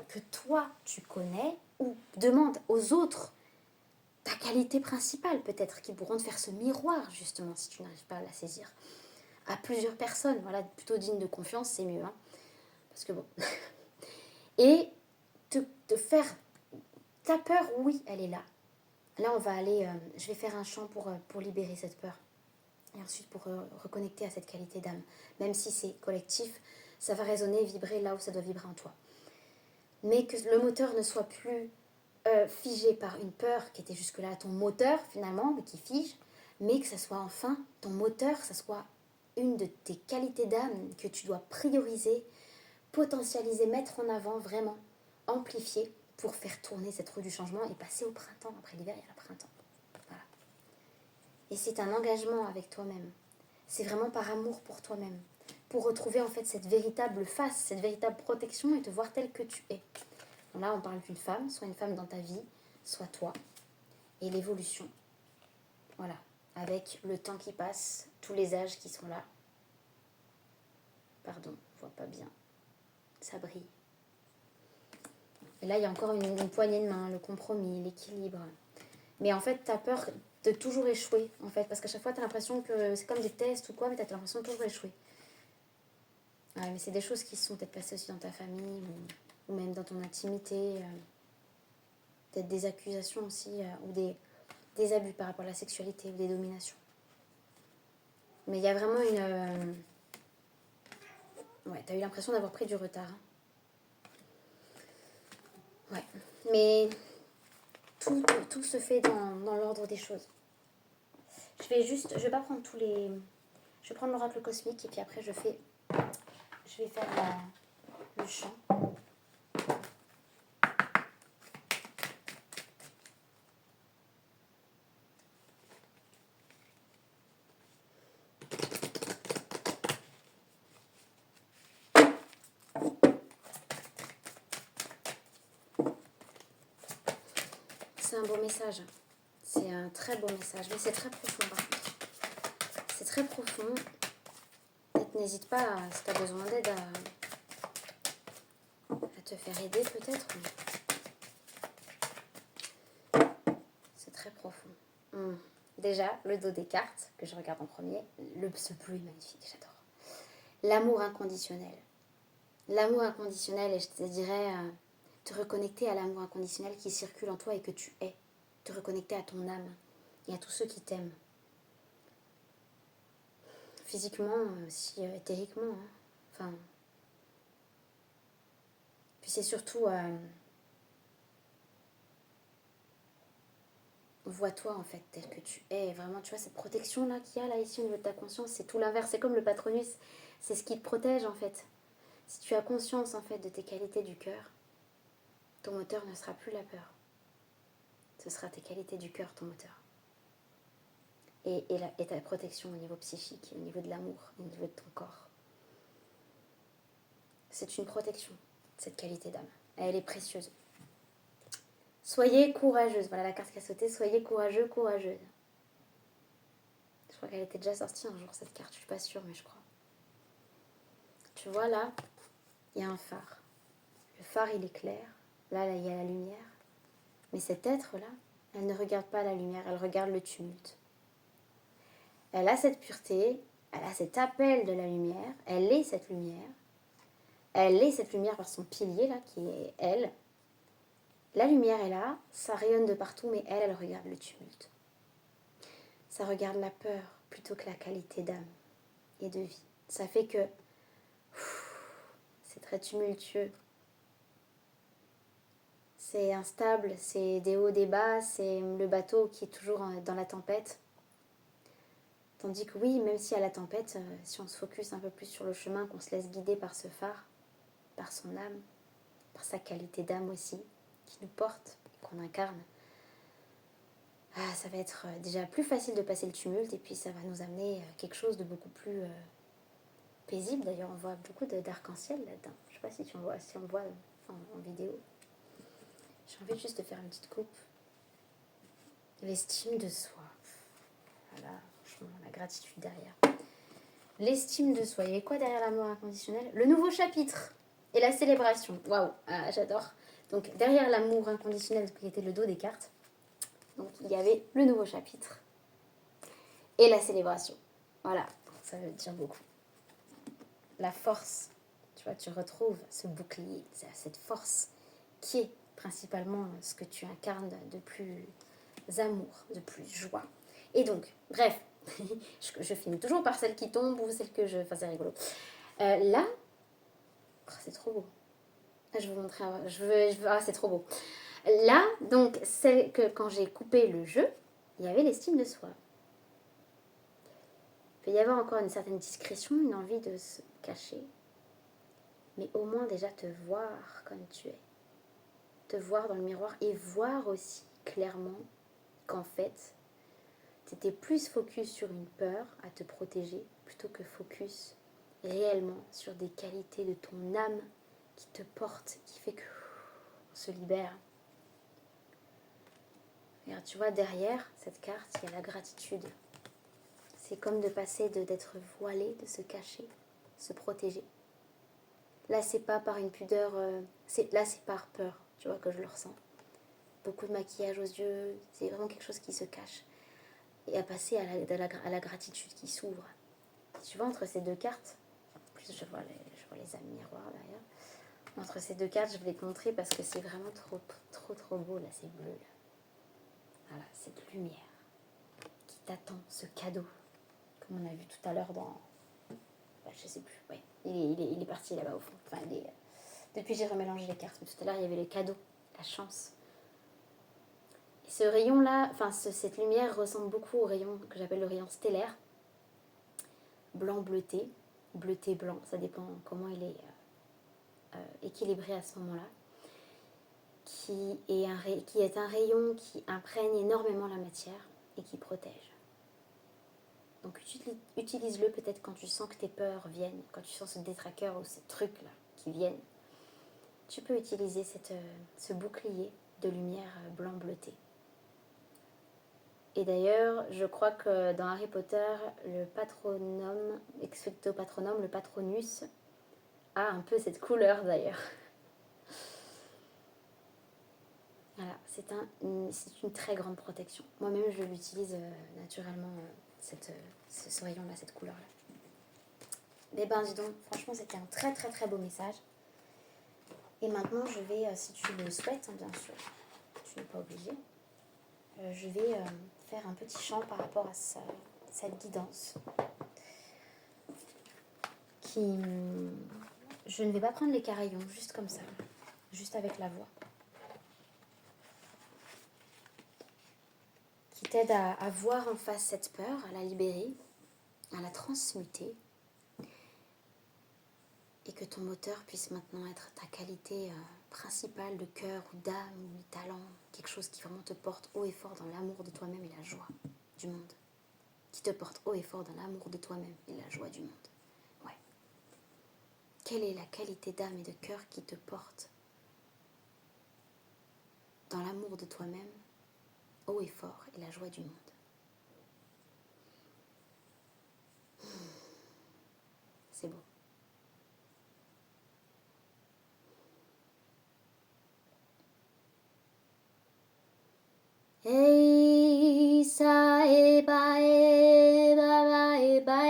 que toi tu connais ou demande aux autres ta qualité principale peut-être qui pourront te faire ce miroir justement si tu n'arrives pas à la saisir à plusieurs personnes, voilà, plutôt digne de confiance, c'est mieux, hein, parce que bon. Et te faire ta peur, oui, elle est là. Là on va aller, je vais faire un chant pour libérer cette peur et ensuite pour reconnecter à cette qualité d'âme, même si c'est collectif, ça va résonner, vibrer là où ça doit vibrer en toi. Mais que le moteur ne soit plus figé par une peur qui était jusque-là ton moteur finalement, mais qui fige, mais que ça soit enfin ton moteur, ça soit une de tes qualités d'âme que tu dois prioriser, potentialiser, mettre en avant, vraiment amplifier pour faire tourner cette roue du changement et passer au printemps. Après l'hiver, il y a le printemps. Voilà. Et c'est un engagement avec toi-même. C'est vraiment par amour pour toi-même. Pour retrouver en fait cette véritable face, cette véritable protection et te voir tel que tu es. Là, on parle d'une femme, soit une femme dans ta vie, soit toi. Et l'évolution. Voilà. Avec le temps qui passe, tous les âges qui sont là. Pardon, je vois pas bien. Ça brille. Et là, il y a encore une poignée de main, le compromis, l'équilibre. Mais en fait, tu as peur de toujours échouer, en fait. Parce qu'à chaque fois, tu as l'impression que c'est comme des tests ou quoi, mais tu as l'impression de toujours échouer. Ouais, mais c'est des choses qui se sont peut-être passées aussi dans ta famille ou même dans ton intimité. Peut-être des accusations aussi ou des abus par rapport à la sexualité ou des dominations. Mais il y a vraiment une... Ouais, t'as eu l'impression d'avoir pris du retard. Hein. Ouais, mais tout se fait dans l'ordre des choses. Je vais pas prendre tous les... Je vais prendre l'oracle cosmique et puis après je vais faire le chant. C'est un beau message. C'est un très beau message. Mais c'est très profond par contre. C'est très profond. Peut-être n'hésite pas, si tu as besoin d'aide, à te faire aider peut-être. C'est très profond. Déjà, le dos des cartes, que je regarde en premier. Ce bleu est magnifique, j'adore. L'amour inconditionnel. l'amour inconditionnel, et je te dirais te reconnecter à l'amour inconditionnel qui circule en toi et que tu es. Te reconnecter à ton âme et à tous ceux qui t'aiment. Physiquement, aussi éthériquement. Hein. Enfin. Puis c'est surtout. Vois-toi en fait tel que tu es. Et vraiment, tu vois, cette protection-là qu'il y a là ici au niveau de ta conscience, c'est tout l'inverse. C'est comme le patronus. C'est ce qui te protège en fait. Si tu as conscience en fait de tes qualités du cœur, ton moteur ne sera plus la peur. Ce sera tes qualités du cœur, ton moteur. Et ta protection au niveau psychique, au niveau de l'amour, au niveau de ton corps. C'est une protection, cette qualité d'âme. Elle est précieuse. Soyez courageuse. Voilà la carte qui a sauté. Soyez courageux, courageuse. Je crois qu'elle était déjà sortie un jour, cette carte. Je suis pas sûre, mais je crois. Tu vois, là, il y a un phare. Le phare, il est clair. Là, il y a la lumière. Mais cet être-là, elle ne regarde pas la lumière, elle regarde le tumulte. Elle a cette pureté, elle a cet appel de la lumière, elle est cette lumière. Elle est cette lumière par son pilier, là, qui est elle. La lumière est là, ça rayonne de partout, mais elle regarde le tumulte. Ça regarde la peur plutôt que la qualité d'âme et de vie. Ça fait que c'est très tumultueux. C'est instable, c'est des hauts, des bas, c'est le bateau qui est toujours dans la tempête. Tandis que oui, même si à la tempête, si on se focus un peu plus sur le chemin, qu'on se laisse guider par ce phare, par son âme, par sa qualité d'âme aussi, qui nous porte et qu'on incarne, ça va être déjà plus facile de passer le tumulte et puis ça va nous amener quelque chose de beaucoup plus paisible. D'ailleurs, on voit beaucoup d'arc-en-ciel là-dedans. Je ne sais pas si on voit en vidéo. J'ai envie juste de faire une petite coupe. L'estime de soi. Voilà, franchement, la gratitude derrière. L'estime de soi. Il y avait quoi derrière l'amour inconditionnel? Le nouveau chapitre et la célébration. Waouh, j'adore. Donc, derrière l'amour inconditionnel, qui était le dos des cartes, donc il y avait le nouveau chapitre et la célébration. Voilà, ça veut dire beaucoup. La force, tu vois, tu retrouves ce bouclier, cette force qui est principalement ce que tu incarnes de plus amour, de plus joie. Et donc, bref, je finis toujours par celle qui tombe ou celle que je... Enfin, c'est rigolo. Là, c'est trop beau. Je vais vous montrer. C'est trop beau. Là, donc, celle que quand j'ai coupé le jeu, il y avait l'estime de soi. Il peut y avoir encore une certaine discrétion, une envie de se cacher. Mais au moins déjà te voir comme tu es. Te voir dans le miroir et voir aussi clairement qu'en fait, tu étais plus focus sur une peur à te protéger plutôt que focus réellement sur des qualités de ton âme qui te porte, qui fait que on se libère. Regarde, tu vois, derrière cette carte, il y a la gratitude. C'est comme de passer d'être voilé, de se cacher, se protéger. Là, c'est pas par une pudeur, là, c'est par peur, tu vois, que je le ressens. Beaucoup de maquillage aux yeux, c'est vraiment quelque chose qui se cache. Et à passer à la gratitude qui s'ouvre. Tu vois, entre ces deux cartes, en plus je vois les âmes miroirs derrière. Entre ces deux cartes, je vais les montrer parce que c'est vraiment trop beau, là, c'est bleu. Là. Voilà, cette lumière qui t'attend, ce cadeau, comme on a vu tout à l'heure dans... je sais plus, ouais. Il est parti là-bas au fond. Enfin, depuis j'ai remélangé les cartes, mais tout à l'heure il y avait le cadeau, la chance. Et ce rayon-là, cette lumière ressemble beaucoup au rayon que j'appelle le rayon stellaire. Blanc bleuté, bleuté blanc, ça dépend comment il est équilibré à ce moment-là. Qui est un rayon qui imprègne énormément la matière et qui protège. Donc utilise-le peut-être quand tu sens que tes peurs viennent, quand tu sens ce détraqueur ou ces trucs-là qui viennent. Tu peux utiliser ce bouclier de lumière blanc bleuté. Et d'ailleurs, je crois que dans Harry Potter, le patronum, expecto patronum, le patronus, a un peu cette couleur d'ailleurs. Voilà, c'est une très grande protection. Moi-même, je l'utilise naturellement, ce rayon-là, cette couleur-là. Mais ben, dis donc, franchement, c'était un très beau message. Et maintenant, je vais, si tu le souhaites, hein, bien sûr, tu n'es pas obligé, je vais faire un petit chant par rapport à cette guidance. Je ne vais pas prendre les carillons, juste comme ça, juste avec la voix. Qui t'aide à voir en face cette peur, à la libérer, à la transmuter. Et que ton moteur puisse maintenant être ta qualité principale de cœur ou d'âme ou de talent, quelque chose qui vraiment te porte haut et fort dans l'amour de toi-même et la joie du monde. Qui te porte haut et fort dans l'amour de toi-même et la joie du monde. Ouais. Quelle est la qualité d'âme et de cœur qui te porte dans l'amour de toi-même, haut et fort et la joie du monde? C'est beau. Hey sa e ba nai ba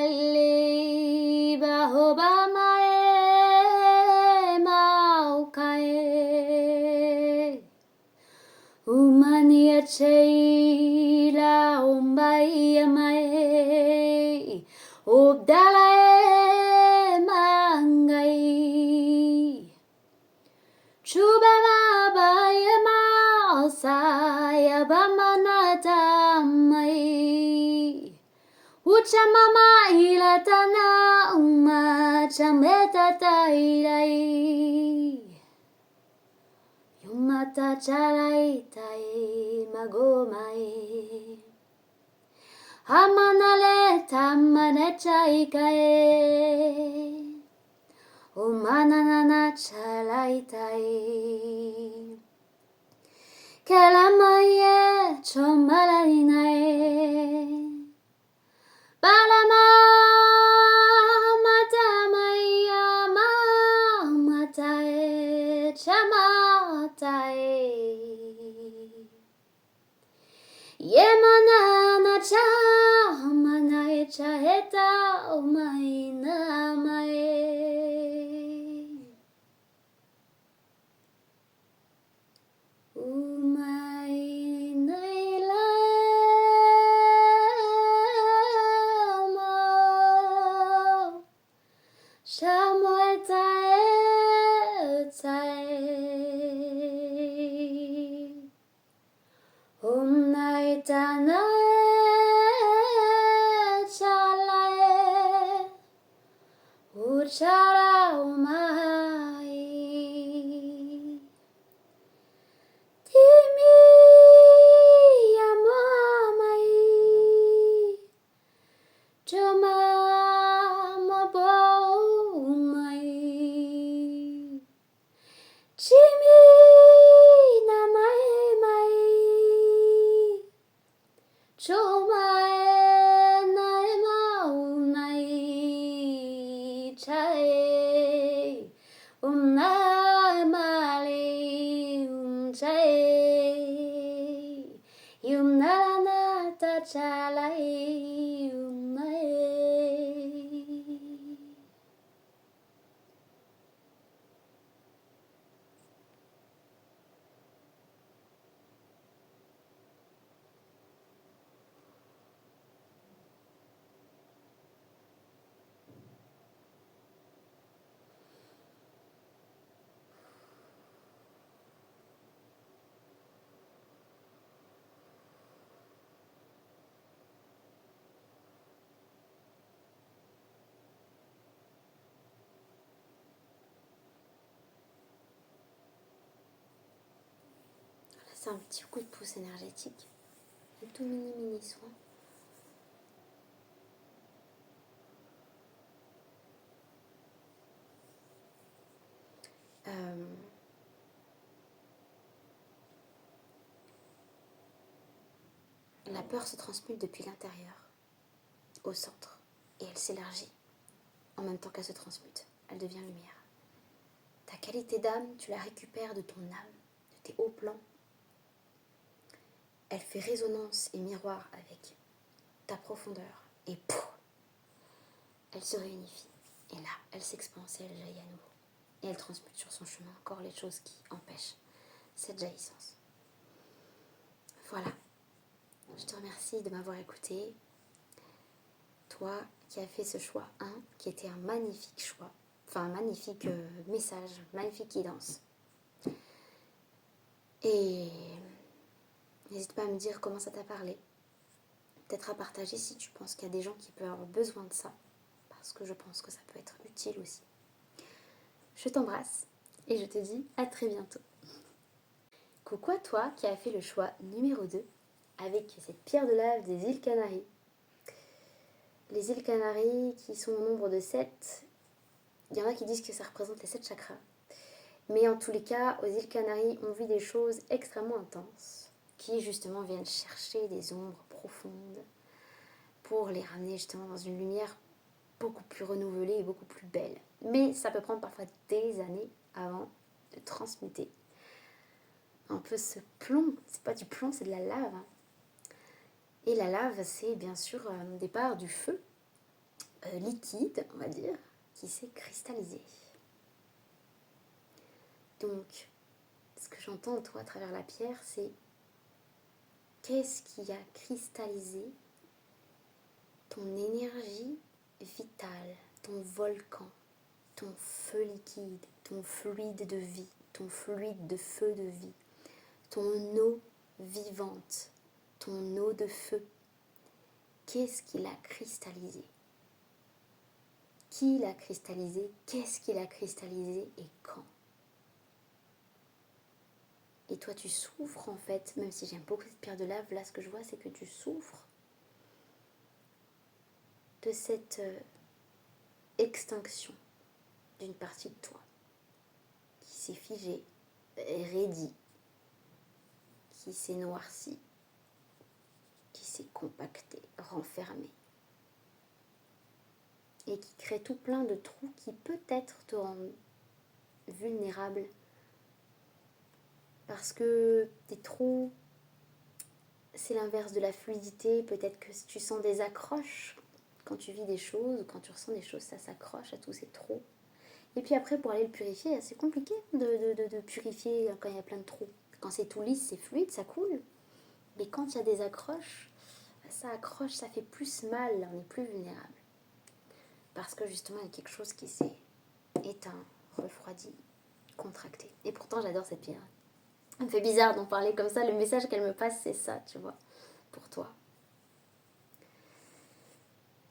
le ba ho ba ma ka e umani a chei la ombai a mai obdala e mangai chuba ba ya saya bamanata mai ucha mama ilatana uma chameta tairai yumata charai tai magomai amanale tamane chaikae umanana charai tai Kalamaye chomalinae Balama matamaya matae chamatae Yemanana chamanae chaheta umainamae Uchara umai Timi amamai Choma mabomai Chimi namai mai Choma nai maunai Chai nai mali chai nana ta chalai nai C'est un petit coup de pouce énergétique, un tout mini soin. La peur se transmute depuis l'intérieur au centre et elle s'élargit en même temps qu'elle se transmute. Elle devient lumière. Ta qualité d'âme, tu la récupères de ton âme, de tes hauts plans. Elle fait résonance et miroir avec ta profondeur et pouf, elle se réunifie. Et là, elle s'expanse et elle jaillit à nouveau. et elle transmute sur son chemin encore les choses qui empêchent cette jaillissance. Voilà, je te remercie de m'avoir écouté. Toi qui as fait ce choix 1, qui était un magnifique choix, enfin un magnifique message, magnifique guidance. Et n'hésite pas à me dire comment ça t'a parlé. Peut-être à partager si tu penses qu'il y a des gens qui peuvent avoir besoin de ça, parce que je pense que ça peut être utile aussi. Je t'embrasse et je te dis à très bientôt. Coucou à toi qui as fait le choix numéro 2 avec cette pierre de lave des îles Canaries. Les îles Canaries qui sont au nombre de 7, il y en a qui disent que ça représente les 7 chakras. Mais en tous les cas, aux îles Canaries, on vit des choses extrêmement intenses qui justement viennent chercher des ombres profondes pour les ramener justement dans une lumière beaucoup plus renouvelée et beaucoup plus belle. Mais ça peut prendre parfois des années avant de transmuter un peu ce plomb. C'est pas du plomb, c'est de la lave. Et la lave, c'est bien sûr au départ du feu liquide, on va dire, qui s'est cristallisé. Donc, ce que j'entends, toi, à travers la pierre, c'est qu'est-ce qui a cristallisé ton énergie vitale, ton volcan, ton feu liquide, ton fluide de vie, ton fluide de feu de vie, ton eau vivante, ton eau de feu. Qu'est-ce qui l'a cristallisé? Qui l'a cristallisé? Qu'est-ce qui l'a cristallisé et quand? Et toi, tu souffres en fait, même si j'aime beaucoup cette pierre de lave, là, ce que je vois, c'est que tu souffres de cette extinction d'une partie de toi qui s'est figée, raidie, qui s'est noircie, qui s'est compactée, renfermée et qui crée tout plein de trous qui peut-être te rendent vulnérable parce que tes trous, c'est l'inverse de la fluidité. Peut-être que si tu sens des accroches quand tu vis des choses ou quand tu ressens des choses, ça s'accroche à tous ces trous. Et puis après, pour aller le purifier, c'est compliqué de purifier quand il y a plein de trous. Quand c'est tout lisse, c'est fluide, ça coule. Mais quand il y a des accroches, ça accroche, ça fait plus mal, on est plus vulnérable. Parce que justement, il y a quelque chose qui s'est éteint, refroidi, contracté. Et pourtant, j'adore cette pierre. Ça me fait bizarre d'en parler comme ça. Le message qu'elle me passe, c'est ça, tu vois, pour toi.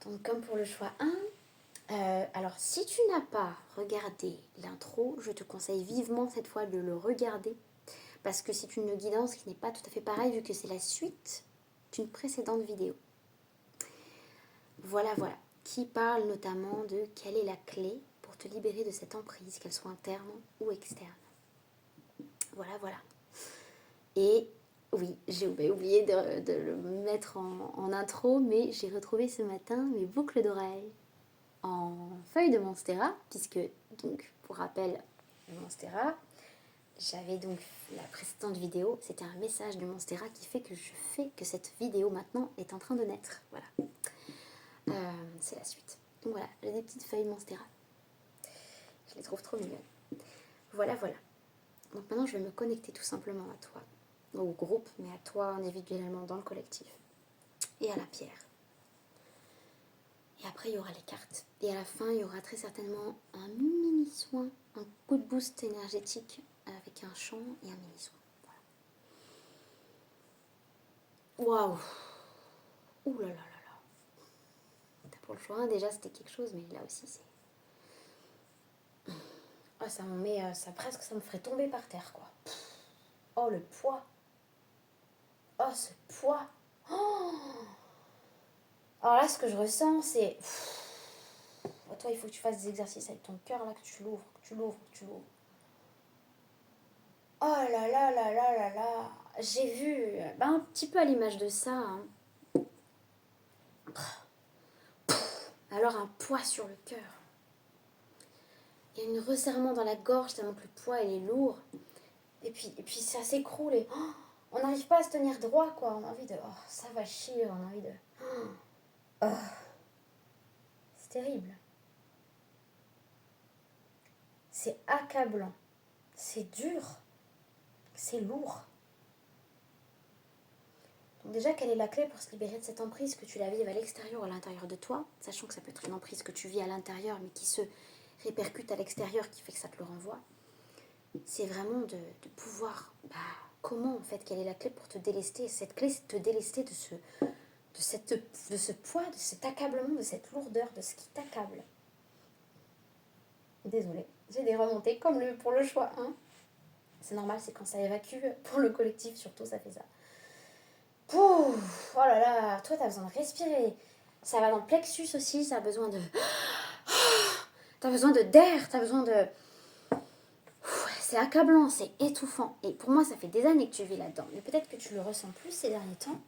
Donc, comme pour le choix 1, alors si tu n'as pas regardé l'intro, je te conseille vivement cette fois de le regarder. Parce que c'est une guidance qui n'est pas tout à fait pareille, vu que c'est la suite d'une précédente vidéo. Voilà, qui parle notamment de quelle est la clé pour te libérer de cette emprise, qu'elle soit interne ou externe. Voilà. Et oui, j'ai oublié de le mettre en intro, mais j'ai retrouvé ce matin mes boucles d'oreilles en feuilles de Monstera, puisque, donc, pour rappel, Monstera, j'avais donc la précédente vidéo, c'était un message de Monstera qui fait que cette vidéo maintenant est en train de naître. Voilà. C'est la suite. Donc voilà, j'ai des petites feuilles Monstera. Je les trouve trop mignonnes. Voilà. Donc maintenant, je vais me connecter tout simplement à toi, au groupe, mais à toi individuellement dans le collectif, et à la pierre. Et après, il y aura les cartes. Et à la fin, il y aura très certainement un mini soin, un coup de boost énergétique avec un chant et un mini soin. Voilà. Waouh! Ouh là là là là. Pour le choix 1, déjà, c'était quelque chose, mais là aussi, c'est... Oh, ça m'en met... ça me ferait tomber par terre, quoi. Oh, le poids! Oh, ce poids! Oh! Alors là, ce que je ressens, c'est... Oh, toi, il faut que tu fasses des exercices avec ton cœur, là, que tu l'ouvres. Oh là là là là là là. J'ai vu, un petit peu à l'image de ça, hein. Alors un poids sur le cœur. Il y a un resserrement dans la gorge tellement que le poids il est lourd. Et puis ça s'écroule et on n'arrive pas à se tenir droit, quoi. On a envie de... Oh, ça va chier, on a envie de... Oh, c'est terrible. c'est accablant, c'est dur, c'est lourd. Donc déjà, quelle est la clé pour se libérer de cette emprise, que tu la vives à l'extérieur ou à l'intérieur de toi, sachant que ça peut être une emprise que tu vis à l'intérieur mais qui se répercute à l'extérieur, qui fait que ça te le renvoie. C'est vraiment de pouvoir, comment en fait, quelle est la clé pour te délester? Cette clé, c'est de te délester de ce poids, de cet accablement, de cette lourdeur, de ce qui t'accable. Désolée, j'ai des remontées comme pour le choix 1. C'est normal, c'est quand ça évacue, pour le collectif surtout, ça fait ça. Pouf, oh là là, toi t'as besoin de respirer. Ça va dans le plexus aussi, ça a besoin de... T'as besoin d'air, t'as besoin de... C'est accablant, c'est étouffant. Et pour moi, ça fait des années que tu vis là-dedans. Mais peut-être que tu le ressens plus ces derniers temps.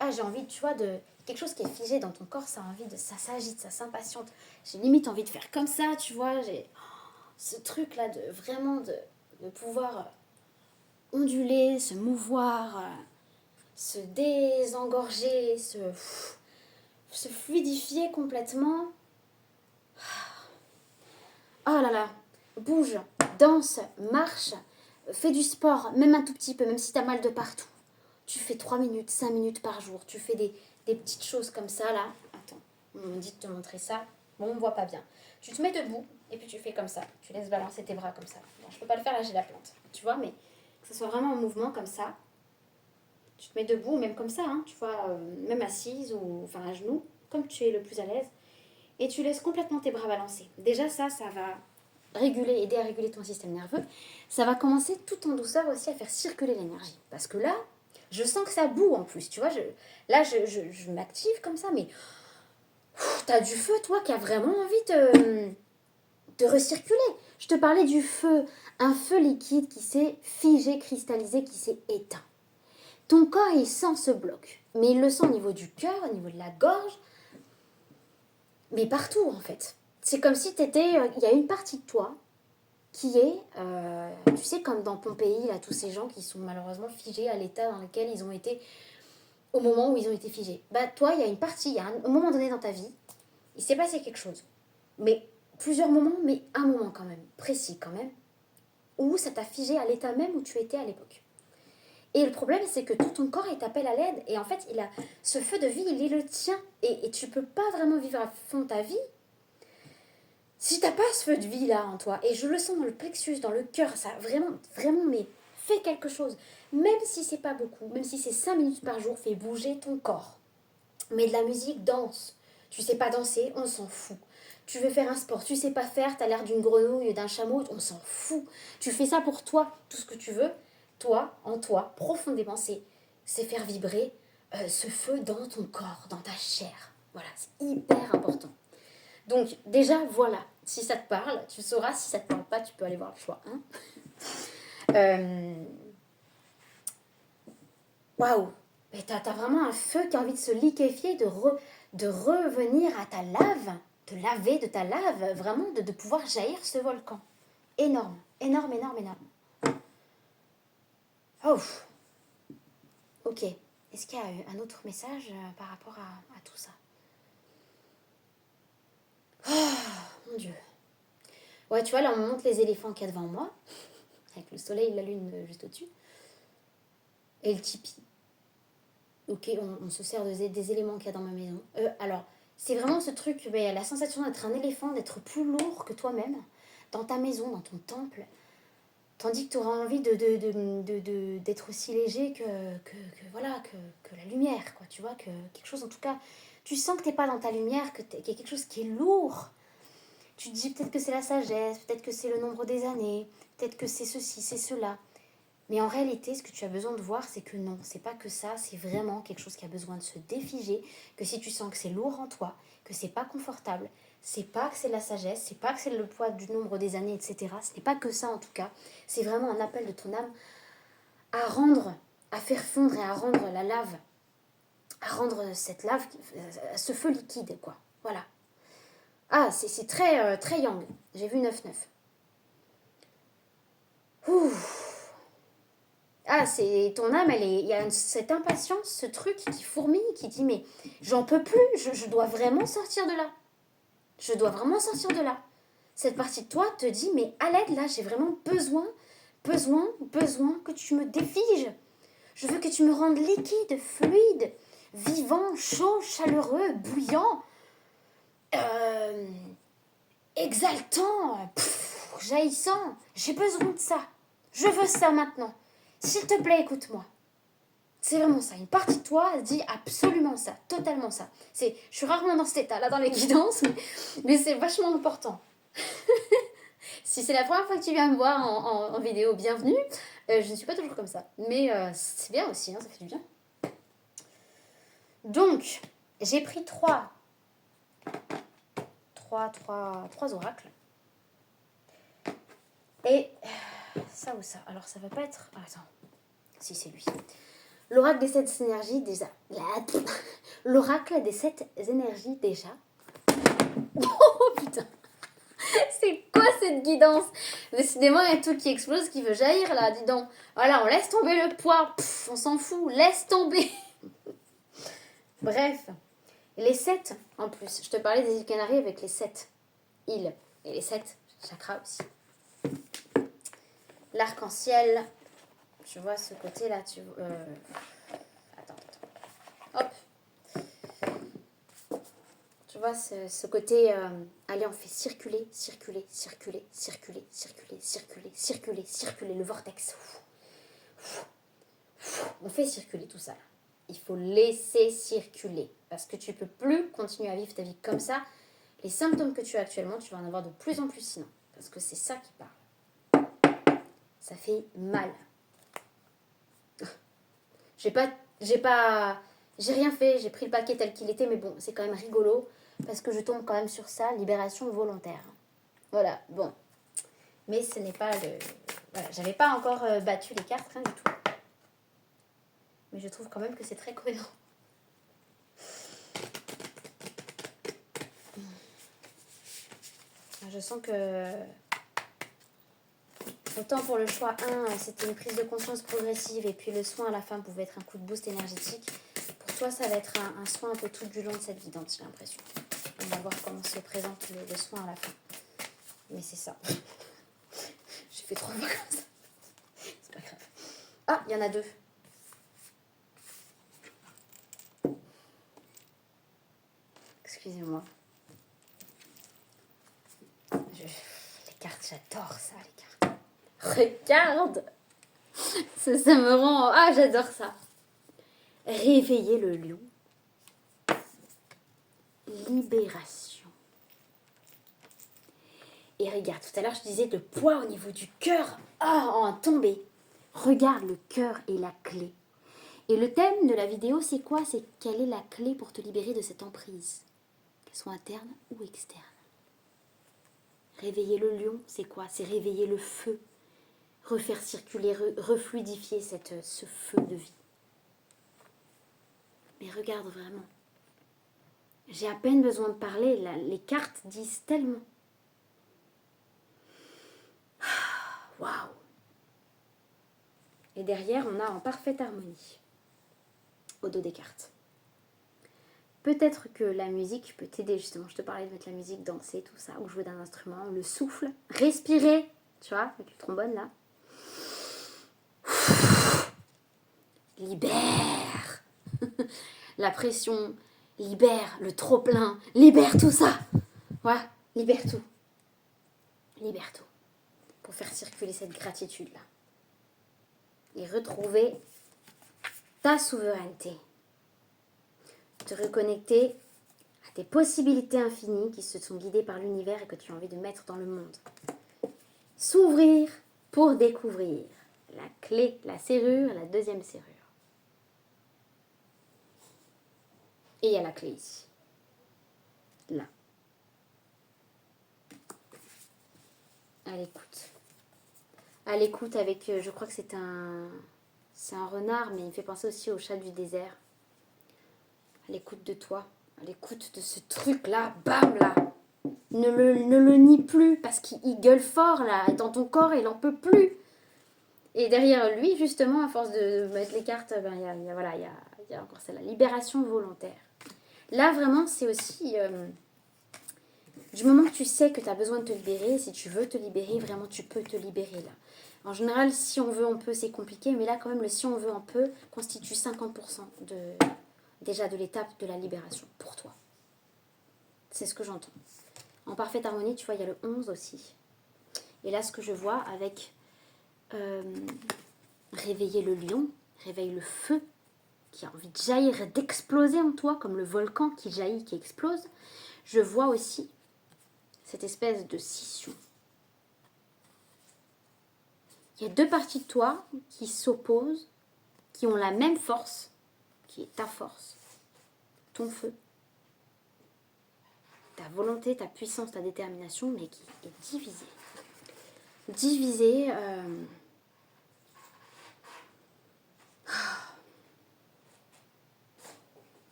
Ah, j'ai envie, tu vois, de... Quelque chose qui est figé dans ton corps, ça a envie de... Ça s'agite, ça s'impatiente. J'ai limite envie de faire comme ça, tu vois. J'ai ce truc-là de vraiment de pouvoir onduler, se mouvoir, se désengorger, se fluidifier complètement. Oh là là, bouge, danse, marche, fais du sport, même un tout petit peu, même si t'as mal de partout. Tu fais 3 minutes, 5 minutes par jour. Tu fais des petites choses comme ça, là. Attends, on me dit de te montrer ça. Bon, on ne voit pas bien. Tu te mets debout et puis tu fais comme ça. Tu laisses balancer tes bras comme ça. Bon, je ne peux pas le faire, là, j'ai la plante. Tu vois, mais que ce soit vraiment en mouvement comme ça. Tu te mets debout, même comme ça, hein, tu vois, même assise ou enfin à genoux, comme tu es le plus à l'aise. Et tu laisses complètement tes bras balancer. Déjà, ça va aider à réguler ton système nerveux. Ça va commencer tout en douceur aussi à faire circuler l'énergie. Parce que là, je sens que ça boue en plus, tu vois. Je m'active comme ça, mais t'as du feu, toi, qui a vraiment envie de recirculer. Je te parlais du feu, un feu liquide qui s'est figé, cristallisé, qui s'est éteint. Ton corps, il sent ce bloc, mais il le sent au niveau du cœur, au niveau de la gorge, mais partout en fait. C'est comme si il y a une partie de toi qui est, tu sais, comme dans Pompéi, là, tous ces gens qui sont malheureusement figés à l'état dans lequel ils ont été, au moment où ils ont été figés. Toi, il y a une partie, il y a un moment donné dans ta vie, il s'est passé quelque chose. Mais plusieurs moments, mais un moment quand même, précis quand même, où ça t'a figé à l'état même où tu étais à l'époque. Et le problème, c'est que tout ton corps, il t'appelle à l'aide. Et en fait, ce feu de vie, il est le tien. Et tu peux pas vraiment vivre à fond ta vie si t'as pas ce feu de vie-là en toi. Et je le sens dans le plexus, dans le cœur. Ça, vraiment, vraiment, mais fais quelque chose. Même si c'est pas beaucoup, même si c'est 5 minutes par jour, fais bouger ton corps. Mets de la musique, danse. Tu sais pas danser, on s'en fout. Tu veux faire un sport, tu sais pas faire, t'as l'air d'une grenouille, d'un chameau, on s'en fout. Tu fais ça pour toi, tout ce que tu veux. Toi, en toi, profondément, c'est faire vibrer ce feu dans ton corps, dans ta chair. Voilà, c'est hyper important. Donc déjà, voilà, si ça te parle, tu sauras. Si ça te parle pas, tu peux aller voir le choix. Waouh, mais t'as vraiment un feu qui a envie de se liquéfier, de revenir à ta lave, te laver de ta lave, vraiment de pouvoir jaillir ce volcan. Énorme, énorme, énorme, énorme. Oh, ok. Est-ce qu'il y a un autre message par rapport à tout ça? Oh, mon Dieu. Ouais, tu vois, là, on monte les éléphants qu'il y a devant moi, avec le soleil et la lune juste au-dessus. Et le tipi. Ok, on se sert des éléments qu'il y a dans ma maison. Alors, c'est vraiment ce truc, la sensation d'être un éléphant, d'être plus lourd que toi-même, dans ta maison, dans ton temple. Tandis que tu auras envie d'être aussi léger que la lumière, quoi. Tu vois, que quelque chose, en tout cas, tu sens que tu n'es pas dans ta lumière, qu'il y a quelque chose qui est lourd. Tu te dis peut-être que c'est la sagesse, peut-être que c'est le nombre des années, peut-être que c'est ceci, c'est cela. Mais en réalité, ce que tu as besoin de voir, c'est que non, c'est pas que ça, c'est vraiment quelque chose qui a besoin de se défiger, que si tu sens que c'est lourd en toi, que c'est pas confortable, c'est pas que c'est de la sagesse, c'est pas que c'est le poids du nombre des années, etc. Ce n'est pas que ça en tout cas, c'est vraiment un appel de ton âme à rendre, à faire fondre et à rendre la lave, à rendre cette lave, ce feu liquide, quoi. Voilà. Ah, c'est très, très yang. J'ai vu 9-9. Ouh. Ah, c'est ton âme, il y a cette impatience, ce truc qui fourmille, qui dit mais j'en peux plus, je dois vraiment sortir de là. Je dois vraiment sortir de là. Cette partie de toi te dit, mais à l'aide, là, j'ai vraiment besoin que tu me défiges. Je veux que tu me rendes liquide, fluide, vivant, chaud, chaleureux, bouillant, euh, exaltant, jaillissant. J'ai besoin de ça. Je veux ça maintenant. S'il te plaît, écoute-moi. C'est vraiment ça. Une partie de toi dit absolument ça, totalement ça. Je suis rarement dans cet état-là dans les guidances, mais c'est vachement important. Si c'est la première fois que tu viens me voir en vidéo, bienvenue. Je ne suis pas toujours comme ça, mais c'est bien aussi, hein, ça fait du bien. Donc, j'ai pris trois oracles. Et ça ou ça. Alors, ça va pas être... attends. Si, c'est lui. L'oracle des 7 énergies déjà. L'oracle des 7 énergies déjà. Oh putain. C'est quoi cette guidance? Décidément, il y a tout qui explose, qui veut jaillir là, dis donc. Voilà, on laisse tomber le poids. On s'en fout, laisse tomber. Bref. Les 7, en plus. Je te parlais des îles Canaries avec les 7 îles. Et les 7 chakras aussi. L'arc-en-ciel. Je vois ce côté-là. Attends. Hop. Tu vois ce côté... allez, on fait circuler le vortex. On fait circuler tout ça. Il faut laisser circuler. Parce que tu peux plus continuer à vivre ta vie comme ça. Les symptômes que tu as actuellement, tu vas en avoir de plus en plus sinon. Parce que c'est ça qui parle. Ça fait mal. J'ai rien fait, j'ai pris le paquet tel qu'il était, mais bon, c'est quand même rigolo. Parce que je tombe quand même sur ça, libération volontaire. Voilà, bon. Mais ce n'est pas le... Voilà, j'avais pas encore battu les cartes, rien du tout. Mais je trouve quand même que c'est très cohérent. Je sens que... Autant pour le choix 1, c'était une prise de conscience progressive, et puis le soin à la fin pouvait être un coup de boost énergétique. Pour toi, ça va être un soin un peu tout du long de cette guidance, j'ai l'impression. On va voir comment se présente le soin à la fin. Mais c'est ça. J'ai fait 3 fois comme ça. C'est pas grave. Ah, il y en a 2. Excusez-moi. Les cartes, j'adore ça, les cartes. Regarde. Ça me rend... Ah, j'adore ça. Réveiller le lion. Libération. Et regarde, tout à l'heure, je disais le poids au niveau du cœur. En tombée. Regarde, le cœur est la clé. Et le thème de la vidéo, c'est quoi? C'est quelle est la clé pour te libérer de cette emprise, qu'elle soit interne ou externe. Réveiller le lion, c'est quoi? C'est réveiller le feu. Refaire circuler, refluidifier ce feu de vie. Mais regarde vraiment. J'ai à peine besoin de parler, là, les cartes disent tellement. Waouh! Et derrière, on a en parfaite harmonie, au dos des cartes. Peut-être que la musique peut t'aider, justement. Je te parlais de mettre la musique, danser, tout ça, ou jouer d'un instrument, le souffle, respirer, tu vois, avec le trombone là. Libère la pression, libère le trop-plein, libère tout ça. Voilà, libère tout. Libère tout. Pour faire circuler cette gratitude-là. Et retrouver ta souveraineté. Te reconnecter à tes possibilités infinies qui se sont guidées par l'univers et que tu as envie de mettre dans le monde. S'ouvrir pour découvrir. La clé, la serrure, la deuxième serrure. Et il y a la clé ici. Là. À l'écoute. À l'écoute avec, je crois que c'est un renard, mais il me fait penser aussi au chat du désert. À l'écoute de toi. À l'écoute de ce truc-là. Bam, là. Ne le nie plus, parce qu'il gueule fort, là. Dans ton corps, il n'en peut plus. Et derrière lui, justement, à force de mettre les cartes, ben, il y a encore celle-là. Libération volontaire. Là, vraiment, c'est aussi Du moment que tu sais que tu as besoin de te libérer, si tu veux te libérer, vraiment tu peux te libérer là. En général, si on veut, on peut, c'est compliqué, mais là quand même, le si on veut, on peut constitue 50% déjà de l'étape de la libération pour toi. C'est ce que j'entends. En parfaite harmonie, tu vois, il y a le 11 aussi. Et là, ce que je vois avec réveiller le lion, réveille le feu qui a envie de jaillir et d'exploser en toi, comme le volcan qui jaillit, qui explose, je vois aussi cette espèce de scission. Il y a deux parties de toi qui s'opposent, qui ont la même force, qui est ta force, ton feu, ta volonté, ta puissance, ta détermination, mais qui est divisée. Divisée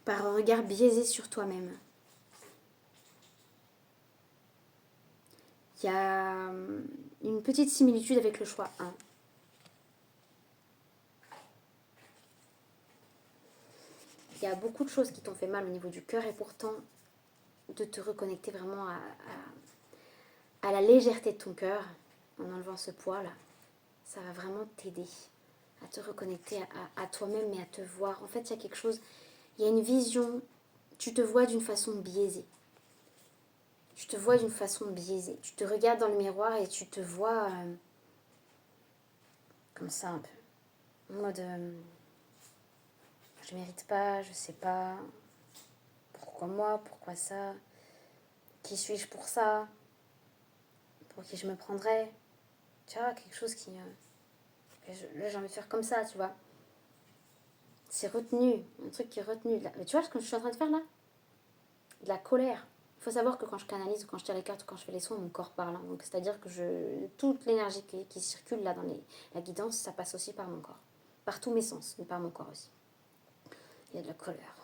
par un regard biaisé sur toi-même. Il y a une petite similitude avec le choix 1. Il y a beaucoup de choses qui t'ont fait mal au niveau du cœur et pourtant de te reconnecter vraiment à la légèreté de ton cœur en enlevant ce poids-là. Ça va vraiment t'aider à te reconnecter à toi-même et à te voir. En fait, il y a quelque chose, il y a une vision, tu te vois d'une façon biaisée. Tu te vois d'une façon biaisée. Tu te regardes dans le miroir et tu te vois comme ça un peu. En mode, je mérite pas, je sais pas. Pourquoi moi, pourquoi ça? Qui suis-je pour ça? Pour qui je me prendrais? Tu vois, quelque chose qui... là, j'ai envie de faire comme ça, tu vois. C'est retenu, un truc qui est retenu. Mais tu vois ce que je suis en train de faire là? De la colère. Il faut savoir que quand je canalise, ou quand je tire les cartes, ou quand je fais les soins, mon corps parle. Hein. Donc, c'est-à-dire que toute l'énergie qui circule là dans la guidance, ça passe aussi par mon corps. Par tous mes sens, mais par mon corps aussi. Il y a de la colère.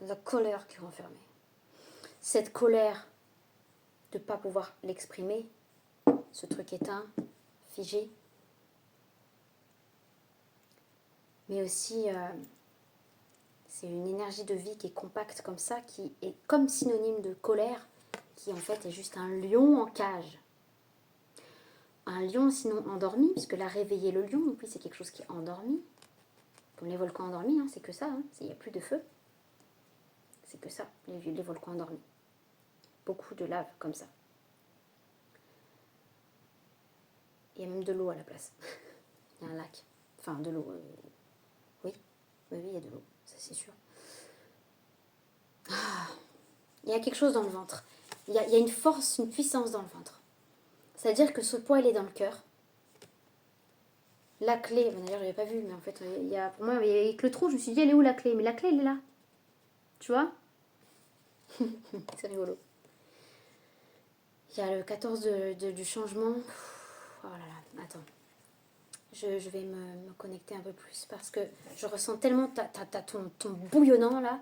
Il y a de la colère qui est renfermée. Cette colère de ne pas pouvoir l'exprimer, ce truc éteint, figé, mais aussi c'est une énergie de vie qui est compacte comme ça, qui est comme synonyme de colère, qui en fait est juste un lion en cage. Un lion sinon endormi, puisque là réveiller le lion, donc oui c'est quelque chose qui est endormi, comme les volcans endormis, hein, c'est que ça, hein, il n'y a plus de feu, c'est que ça, les volcans endormis. Beaucoup de lave comme ça. Il y a même de l'eau à la place. Il y a un lac, enfin de l'eau, oui, il y a de l'eau, ça c'est sûr. Il y a quelque chose dans le ventre. Il y a une force, une puissance dans le ventre. C'est-à-dire que ce poids, il est dans le cœur. La clé, d'ailleurs, je l'avais pas vu, mais en fait, pour moi, avec le trou, je me suis dit, elle est où la clé? Mais la clé, elle est là. Tu vois? C'est rigolo. Il y a le 14 du changement. Oh là là, attends. Je vais me connecter un peu plus parce que je ressens tellement ton bouillonnant là.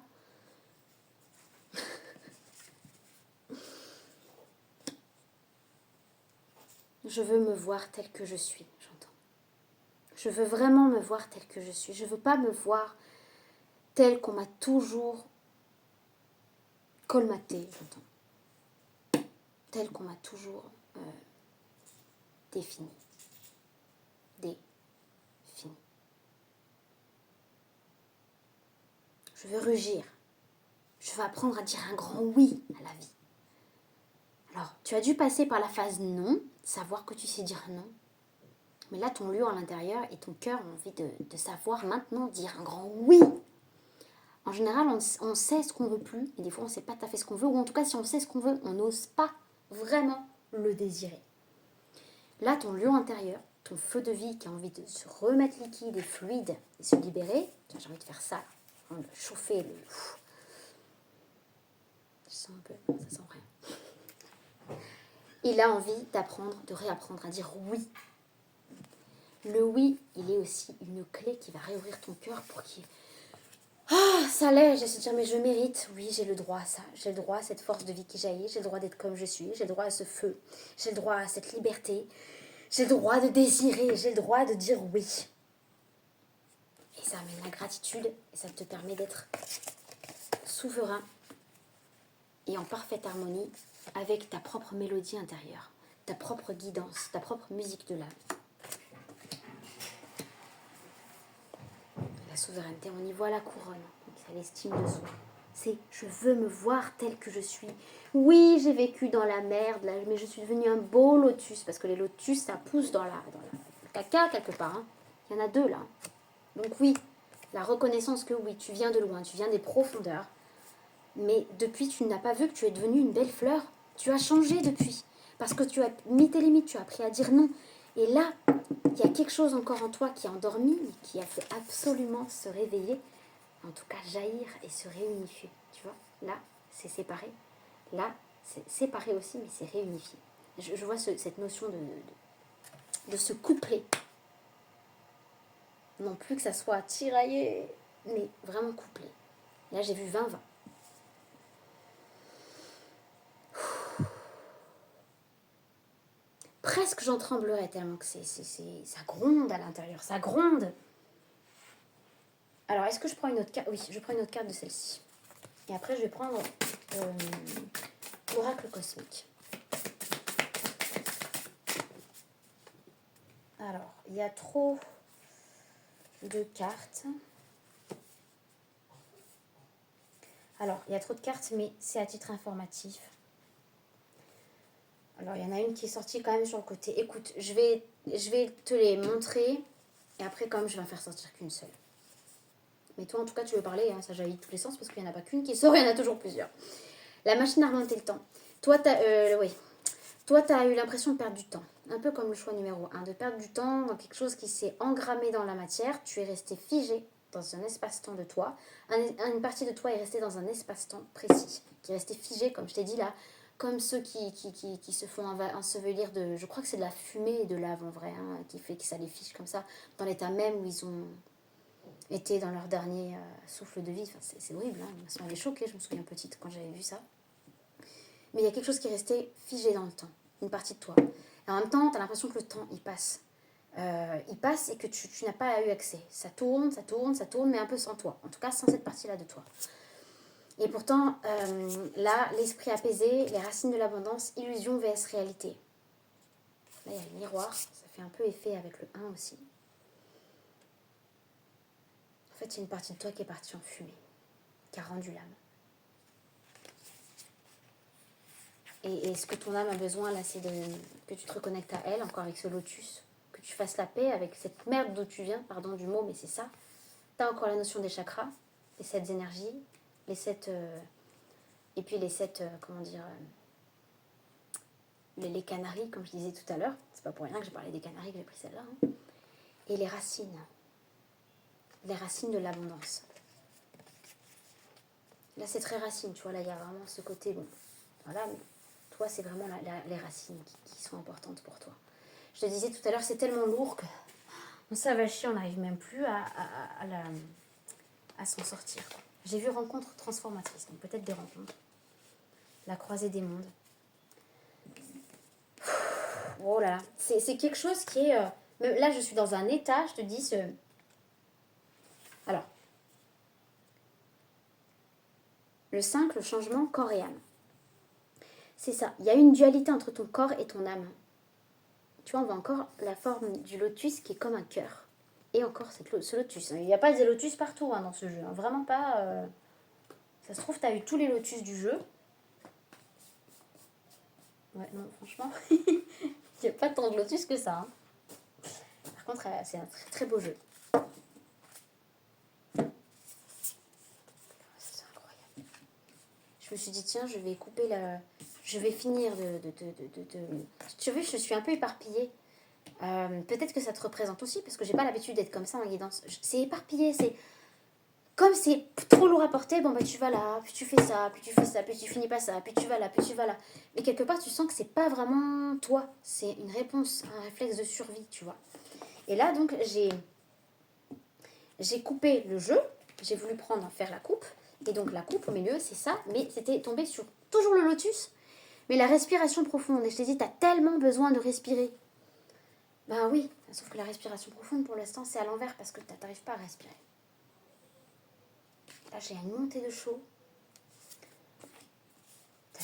Je veux me voir telle que je suis, j'entends. Je veux vraiment me voir telle que je suis. Je veux pas me voir telle qu'on m'a toujours colmatée, j'entends. Telle qu'on m'a toujours définie. Définie. Je veux rugir. Je veux apprendre à dire un grand oui à la vie. Alors, tu as dû passer par la phase non, savoir que tu sais dire non. Mais là, ton lieu à l'intérieur et ton cœur ont envie de savoir maintenant dire un grand oui. En général, on sait ce qu'on veut plus, et des fois, on ne sait pas tout à fait ce qu'on veut, ou en tout cas, si on sait ce qu'on veut, on n'ose pas vraiment le désirer. Là, ton lieu intérieur, ton feu de vie qui a envie de se remettre liquide et fluide et se libérer, j'ai envie de faire ça, hein, de chauffer le... Je sens un peu, ça sent rien. Il a envie d'apprendre, de réapprendre à dire oui. Le oui, il est aussi une clé qui va réouvrir ton cœur pour qu'il... Ah, ça l'est, je vais se dire, mais je mérite, oui, j'ai le droit à ça, j'ai le droit à cette force de vie qui jaillit, j'ai le droit d'être comme je suis, j'ai le droit à ce feu, j'ai le droit à cette liberté, j'ai le droit de désirer, j'ai le droit de dire oui. Et ça amène la gratitude, et ça te permet d'être souverain et en parfaite harmonie avec ta propre mélodie intérieure, ta propre guidance, ta propre musique de l'âme. La souveraineté, on y voit la couronne, c'est l'estime de soi. C'est je veux me voir tel que je suis. Oui, j'ai vécu dans la merde, là, mais je suis devenue un beau lotus, parce que les lotus, ça pousse dans le caca quelque part. Hein. Il y en a deux là. Donc oui, la reconnaissance que oui, tu viens de loin, tu viens des profondeurs, mais depuis, tu n'as pas vu que tu es devenue une belle fleur. Tu as changé depuis, parce que tu as mis tes limites, tu as appris à dire non. Et là, il y a quelque chose encore en toi qui est endormi, qui a fait absolument se réveiller, en tout cas jaillir et se réunifier. Tu vois, là, c'est séparé. Là, c'est séparé aussi, mais c'est réunifié. Je vois cette notion de se coupler. Non plus que ça soit tiraillé, mais vraiment couplé. Là, j'ai vu 20-20. Presque j'en tremblerais tellement que ça gronde à l'intérieur, ça gronde. Alors, est-ce que je prends une autre carte? Oui, je prends une autre carte de celle-ci. Et après, je vais prendre l'oracle cosmique. Alors, il y a trop de cartes. Alors, il y a trop de cartes, mais c'est à titre informatif. Alors, il y en a une qui est sortie quand même sur le côté. Écoute, je vais te les montrer. Et après, comme je vais en faire sortir qu'une seule. Mais toi, en tout cas, tu veux parler, hein, ça jaillit de tous les sens, parce qu'il n'y en a pas qu'une qui sort, il y en a toujours plusieurs. La machine à remonter le temps. Toi, tu as eu l'impression de perdre du temps. Un peu comme le choix numéro 1, de perdre du temps dans quelque chose qui s'est engrammé dans la matière. Tu es resté figé dans un espace-temps de toi. Une partie de toi est restée dans un espace-temps précis, qui est resté figé, comme je t'ai dit là, comme ceux qui se font ensevelir de... Je crois que c'est de la fumée et de lave en vrai, hein, qui fait que ça les fiche comme ça, dans l'état même où ils ont été dans leur dernier souffle de vie. Enfin, c'est horrible, hein. Ça m'avait choquée, je me souviens petite quand j'avais vu ça. Mais il y a quelque chose qui est resté figé dans le temps, une partie de toi. Et en même temps, tu as l'impression que le temps, il passe. Il passe et que tu n'as pas eu accès. Ça tourne, mais un peu sans toi. En tout cas, sans cette partie-là de toi. Et pourtant, là, l'esprit apaisé, les racines de l'abondance, illusion vs réalité. Là, il y a le miroir, ça fait un peu effet avec le 1 aussi. En fait, il y a une partie de toi qui est partie en fumée, qui a rendu l'âme. Et ce que ton âme a besoin, là, c'est que tu te reconnectes à elle, encore avec ce lotus, que tu fasses la paix avec cette merde d'où tu viens, pardon du mot, mais c'est ça. Tu as encore la notion des chakras, les 7 énergies, les 7... et puis les 7, comment dire... les canaries, comme je disais tout à l'heure. C'est pas pour rien que j'ai parlé des canaries, que j'ai pris celle-là. Hein. Et les racines de l'abondance. Là, c'est très racine, tu vois, là, il y a vraiment ce côté, bon, voilà, mais toi, c'est vraiment les racines qui sont importantes pour toi. Je te disais tout à l'heure, c'est tellement lourd que ça va chier, on n'arrive même plus à s'en sortir. J'ai vu rencontres transformatrices, donc peut-être des rencontres. La croisée des mondes. Oh là là, c'est quelque chose qui est... là, je suis dans un état, je te dis, Alors, le 5, le changement corps et âme. C'est ça, il y a une dualité entre ton corps et ton âme. Tu vois, on voit encore la forme du lotus qui est comme un cœur. Et encore ce lotus. Il n'y a pas des lotus partout dans ce jeu. Vraiment pas... Ça se trouve, tu as eu tous les lotus du jeu. Ouais, non, franchement, il n'y a pas tant de lotus que ça. Hein. Par contre, c'est un très très beau jeu. C'est incroyable. Je me suis dit, tiens, je vais couper la... Je vais finir Tu vois, je suis un peu éparpillée. Peut-être que ça te représente aussi, parce que j'ai pas l'habitude d'être comme ça en guidance. C'est éparpillé, c'est... Comme c'est trop lourd à porter, bon bah tu vas là, puis tu fais ça, puis tu fais ça, puis tu finis pas ça, puis tu vas là, puis tu vas là. Mais quelque part, tu sens que c'est pas vraiment toi. C'est une réponse, un réflexe de survie, tu vois. Et là, donc, j'ai coupé le jeu. J'ai voulu faire la coupe. Et donc, la coupe au milieu, c'est ça. Mais c'était tombé sur toujours le lotus. Mais la respiration profonde. Et je t'ai dit, t'as tellement besoin de respirer. Ben oui, sauf que la respiration profonde, pour l'instant, c'est à l'envers parce que t'arrives pas à respirer. Là, j'ai une montée de chaud.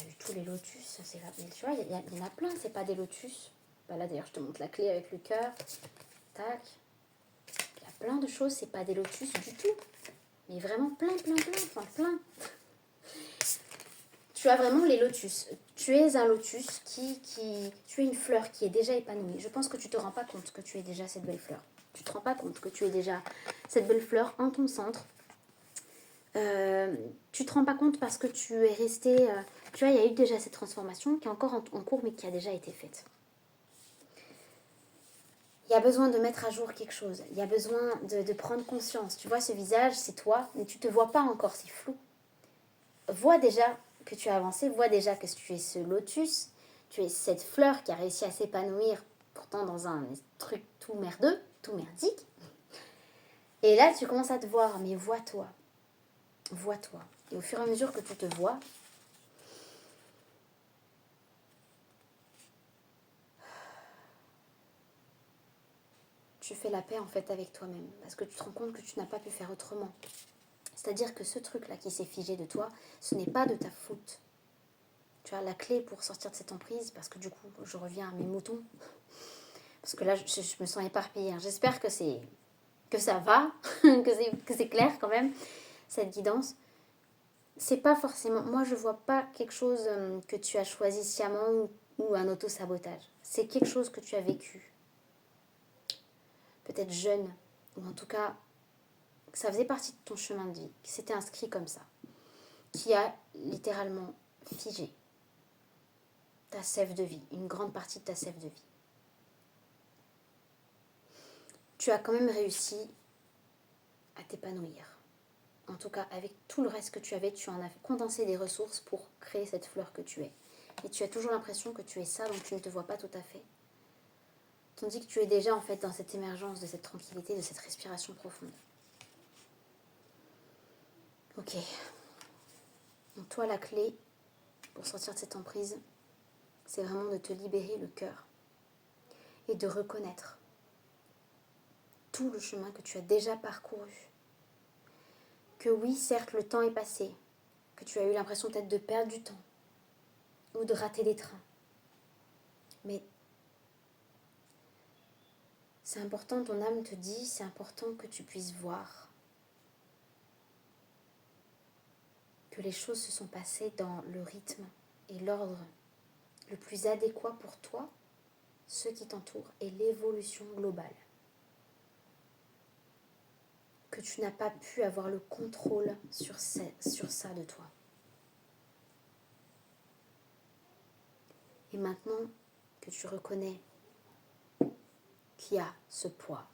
du tout les lotus, ça c'est là. Mais tu vois, il y en a plein, c'est pas des lotus. Bah là d'ailleurs, je te montre la clé avec le cœur. Tac. Il y a plein de choses, c'est pas des lotus du tout. Mais vraiment plein, enfin plein. Tu as vraiment les lotus. Tu es un lotus tu es une fleur qui est déjà épanouie. Je pense que tu te rends pas compte que tu es déjà cette belle fleur. Tu te rends pas compte que tu es déjà cette belle fleur en ton centre. Tu te rends pas compte parce que tu es resté... tu vois, il y a eu déjà cette transformation qui est encore en cours, mais qui a déjà été faite. Il y a besoin de mettre à jour quelque chose. Il y a besoin de prendre conscience. Tu vois, ce visage, c'est toi, mais tu te vois pas encore, c'est flou. Vois déjà que tu as avancé, vois déjà que tu es ce lotus, tu es cette fleur qui a réussi à s'épanouir, pourtant dans un truc tout merdeux, tout merdique. Et là, tu commences à te voir, mais vois-toi. Vois-toi. Et au fur et à mesure que tu te vois, tu fais la paix en fait avec toi-même. Parce que tu te rends compte que tu n'as pas pu faire autrement. C'est-à-dire que ce truc-là qui s'est figé de toi, ce n'est pas de ta faute. Tu as la clé pour sortir de cette emprise, parce que du coup, je reviens à mes moutons. Parce que là, je me sens éparpillée. J'espère que ça va, que c'est clair quand même, cette guidance. C'est pas forcément... Moi, je vois pas quelque chose que tu as choisi sciemment ou un auto-sabotage. C'est quelque chose que tu as vécu. Peut-être jeune, ou en tout cas, que ça faisait partie de ton chemin de vie, que c'était inscrit comme ça, qui a littéralement figé ta sève de vie, une grande partie de ta sève de vie. Tu as quand même réussi à t'épanouir. En tout cas, avec tout le reste que tu avais, tu en as condensé des ressources pour créer cette fleur que tu es. Et tu as toujours l'impression que tu es ça, donc tu ne te vois pas tout à fait. Tandis que tu es déjà en fait dans cette émergence, de cette tranquillité, de cette respiration profonde. Ok. Donc toi, la clé pour sortir de cette emprise, c'est vraiment de te libérer le cœur et de reconnaître tout le chemin que tu as déjà parcouru. Que oui, certes, le temps est passé, que tu as eu l'impression peut-être de perdre du temps ou de rater des trains. Mais c'est important, ton âme te dit, c'est important que tu puisses voir que les choses se sont passées dans le rythme et l'ordre le plus adéquat pour toi, ceux qui t'entourent et l'évolution globale. Que tu n'as pas pu avoir le contrôle sur ça de toi. Et maintenant que tu reconnais qu'il y a ce poids,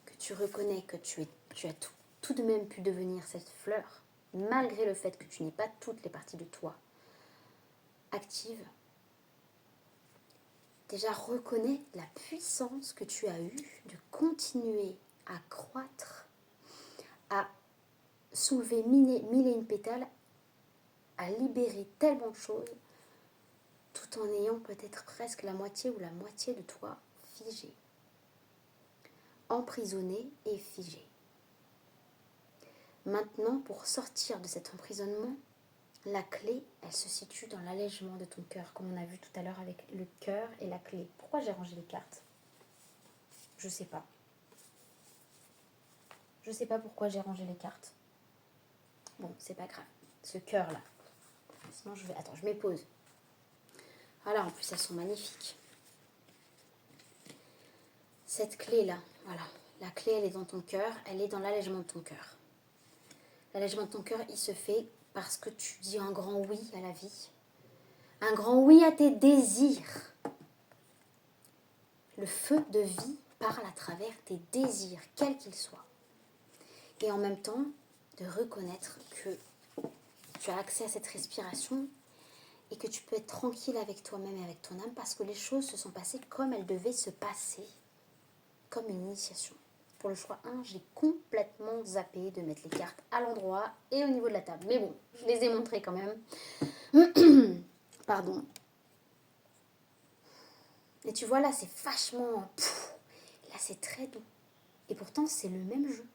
que tu reconnais que tu as tout de même pu devenir cette fleur, malgré le fait que tu n'aies pas toutes les parties de toi actives, déjà reconnais la puissance que tu as eue de continuer à croître, à soulever mille et une pétales, à libérer tellement de choses, tout en ayant peut-être presque la moitié ou la moitié de toi figée, emprisonnée et figée. Maintenant, pour sortir de cet emprisonnement, la clé, elle se situe dans l'allègement de ton cœur, comme on a vu tout à l'heure avec le cœur et la clé. Pourquoi j'ai rangé les cartes? Je sais pas. Je sais pas pourquoi j'ai rangé les cartes. Bon, c'est pas grave. Ce cœur-là. Sinon, je vais... Attends, je m'épose. Voilà, en plus, elles sont magnifiques. Cette clé-là, voilà. La clé, elle est dans ton cœur. Elle est dans l'allègement de ton cœur. L'allègement de ton cœur, il se fait parce que tu dis un grand oui à la vie. Un grand oui à tes désirs. Le feu de vie parle à travers tes désirs, quels qu'ils soient. Et en même temps, de reconnaître que tu as accès à cette respiration et que tu peux être tranquille avec toi-même et avec ton âme parce que les choses se sont passées comme elles devaient se passer, comme une initiation. Pour le choix 1, j'ai complètement zappé de mettre les cartes à l'endroit et au niveau de la table. Mais bon, je les ai montrées quand même. Pardon. Et tu vois, là, c'est vachement... là, c'est très doux. Et pourtant, c'est le même jeu.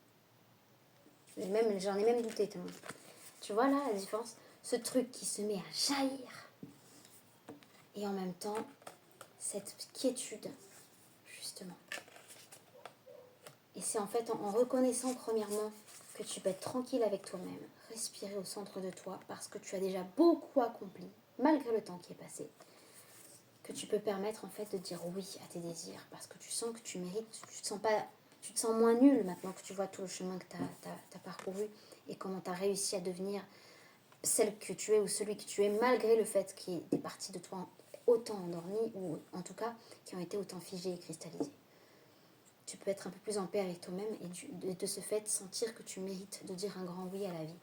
J'en ai même douté tellement. Tu vois là la différence? Ce truc qui se met à jaillir et en même temps cette quiétude, justement. Et c'est en fait en reconnaissant premièrement que tu peux être tranquille avec toi-même, respirer au centre de toi, parce que tu as déjà beaucoup accompli, malgré le temps qui est passé, que tu peux permettre en fait de dire oui à tes désirs, parce que tu sens que tu mérites, tu te sens moins nul maintenant que tu vois tout le chemin que tu as parcouru et comment tu as réussi à devenir celle que tu es ou celui que tu es, malgré le fait qu'il y ait des parties de toi autant endormies, ou en tout cas qui ont été autant figées et cristallisées. Tu peux être un peu plus en paix avec toi-même et de ce fait sentir que tu mérites de dire un grand oui à la vie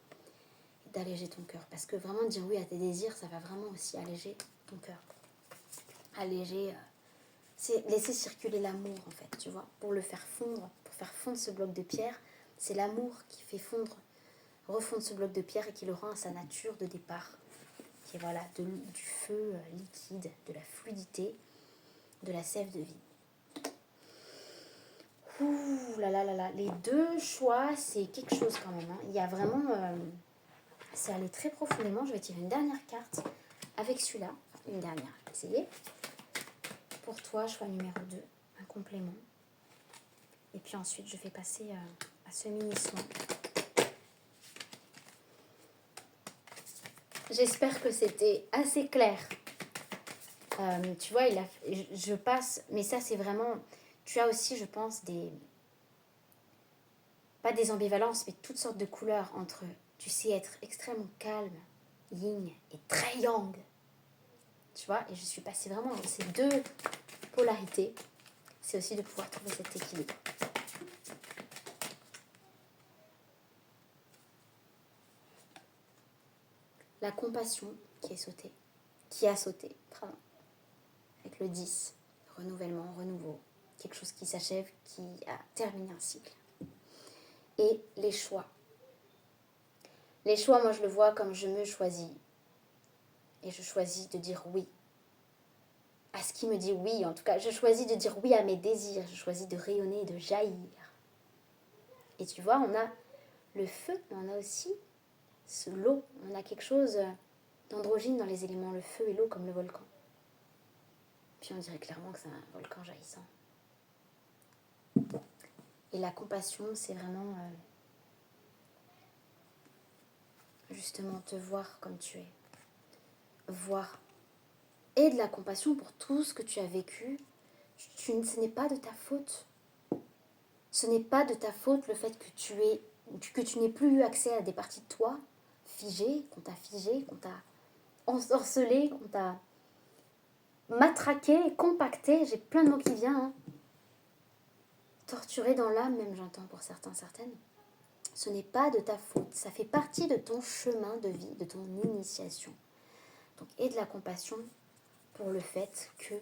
et d'alléger ton cœur. Parce que vraiment dire oui à tes désirs, ça va vraiment aussi alléger ton cœur. Alléger, c'est laisser circuler l'amour en fait, tu vois, pour le faire fondre, pour faire fondre ce bloc de pierre. C'est l'amour qui fait refondre ce bloc de pierre et qui le rend à sa nature de départ. Qui est voilà, du feu liquide, de la fluidité, de la sève de vie. Ouh là là là là, les deux choix, c'est quelque chose quand même. Hein. Il y a vraiment, c'est allé très profondément. Je vais tirer une dernière carte avec celui-là. Une dernière, je vais essayer. Pour toi, choix numéro 2, un complément. Et puis ensuite, je vais passer à ce mini-soin. J'espère que c'était assez clair. Tu vois, je passe, mais ça c'est vraiment... Tu as aussi, je pense, pas des ambivalences, mais toutes sortes de couleurs entre, tu sais, être extrêmement calme, yin, et très yang. Tu vois, et je suis passée vraiment dans ces deux polarités. C'est aussi de pouvoir trouver cet équilibre. La compassion qui a sauté, pardon, avec le 10, renouvellement, renouveau, quelque chose qui s'achève, qui a terminé un cycle. Et les choix. Les choix, moi je le vois comme je me choisis. Et je choisis de dire oui à ce qui me dit oui. En tout cas, je choisis de dire oui à mes désirs. Je choisis de rayonner et de jaillir. Et tu vois, on a le feu, mais on a aussi l'eau. On a quelque chose d'androgyne dans les éléments, le feu et l'eau comme le volcan. Puis on dirait clairement que c'est un volcan jaillissant. Et la compassion, c'est vraiment justement te voir comme tu es. Voir. Et de la compassion pour tout ce que tu as vécu. Ce n'est pas de ta faute. Ce n'est pas de ta faute le fait que tu n'aies plus eu accès à des parties de toi figées, qu'on t'a ensorcelé, qu'on t'a matraqué, compacté. J'ai plein de mots qui viennent. Hein. Torturé dans l'âme, même j'entends pour certains, certaines. Ce n'est pas de ta faute. Ça fait partie de ton chemin de vie, de ton initiation. Donc, et de la compassion pour le fait que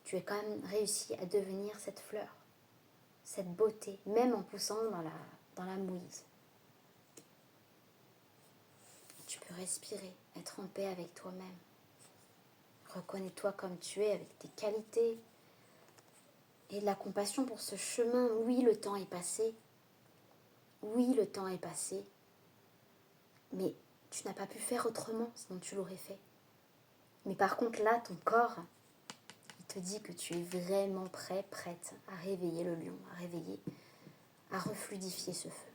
tu aies quand même réussi à devenir cette fleur, cette beauté, même en poussant dans la mouise. Tu peux respirer, être en paix avec toi-même. Reconnais-toi comme tu es, avec tes qualités. Et de la compassion pour ce chemin. Oui, le temps est passé. Oui, le temps est passé. Mais tu n'as pas pu faire autrement, sinon tu l'aurais fait. Mais par contre, là, ton corps, il te dit que tu es vraiment prête à réveiller le lion, à refluidifier ce feu.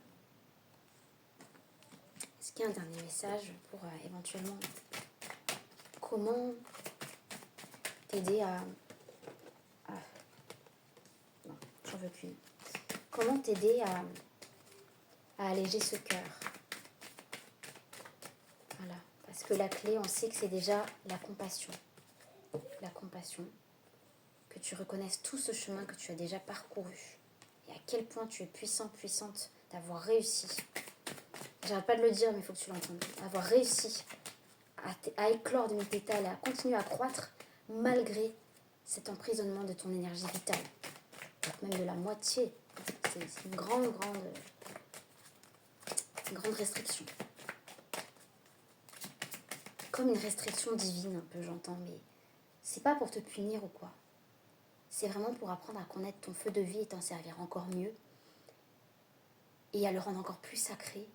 Est-ce qu'il y a un dernier message pour éventuellement comment t'aider à... Non, j'en veux qu'une. Comment t'aider à alléger ce cœur? Voilà. Parce que la clé, on sait que c'est déjà la compassion. La compassion. Que tu reconnaisses tout ce chemin que tu as déjà parcouru. Et à quel point tu es puissante d'avoir réussi. J'arrête pas de le dire, mais il faut que tu l'entendes. Avoir réussi à éclore de mes pétales, à continuer à croître malgré cet emprisonnement de ton énergie vitale. Même de la moitié. C'est une grande restriction. Comme une restriction divine, un peu, j'entends, mais c'est pas pour te punir ou quoi. C'est vraiment pour apprendre à connaître ton feu de vie et t'en servir encore mieux. Et à le rendre encore plus sacré.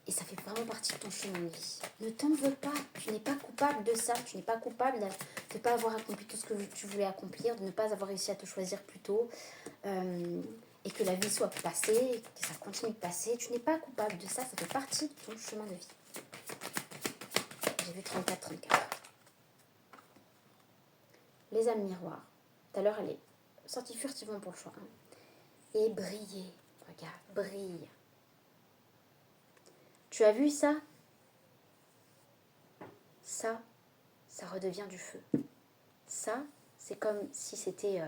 Et ça fait vraiment partie de ton chemin de vie. Ne t'en veux pas. Tu n'es pas coupable de ça. Tu n'es pas coupable de ne pas avoir accompli tout ce que tu voulais accomplir, de ne pas avoir réussi à te choisir plus tôt. Et que la vie soit passée, que ça continue de passer. Tu n'es pas coupable de ça. Ça fait partie de ton chemin de vie. J'ai vu 34-34. Les âmes miroirs. Tout à l'heure, elle est sortie furtivement pour le choix 1. Et briller. Regarde, brille. Tu as vu ça? Ça redevient du feu. Ça, c'est comme si c'était...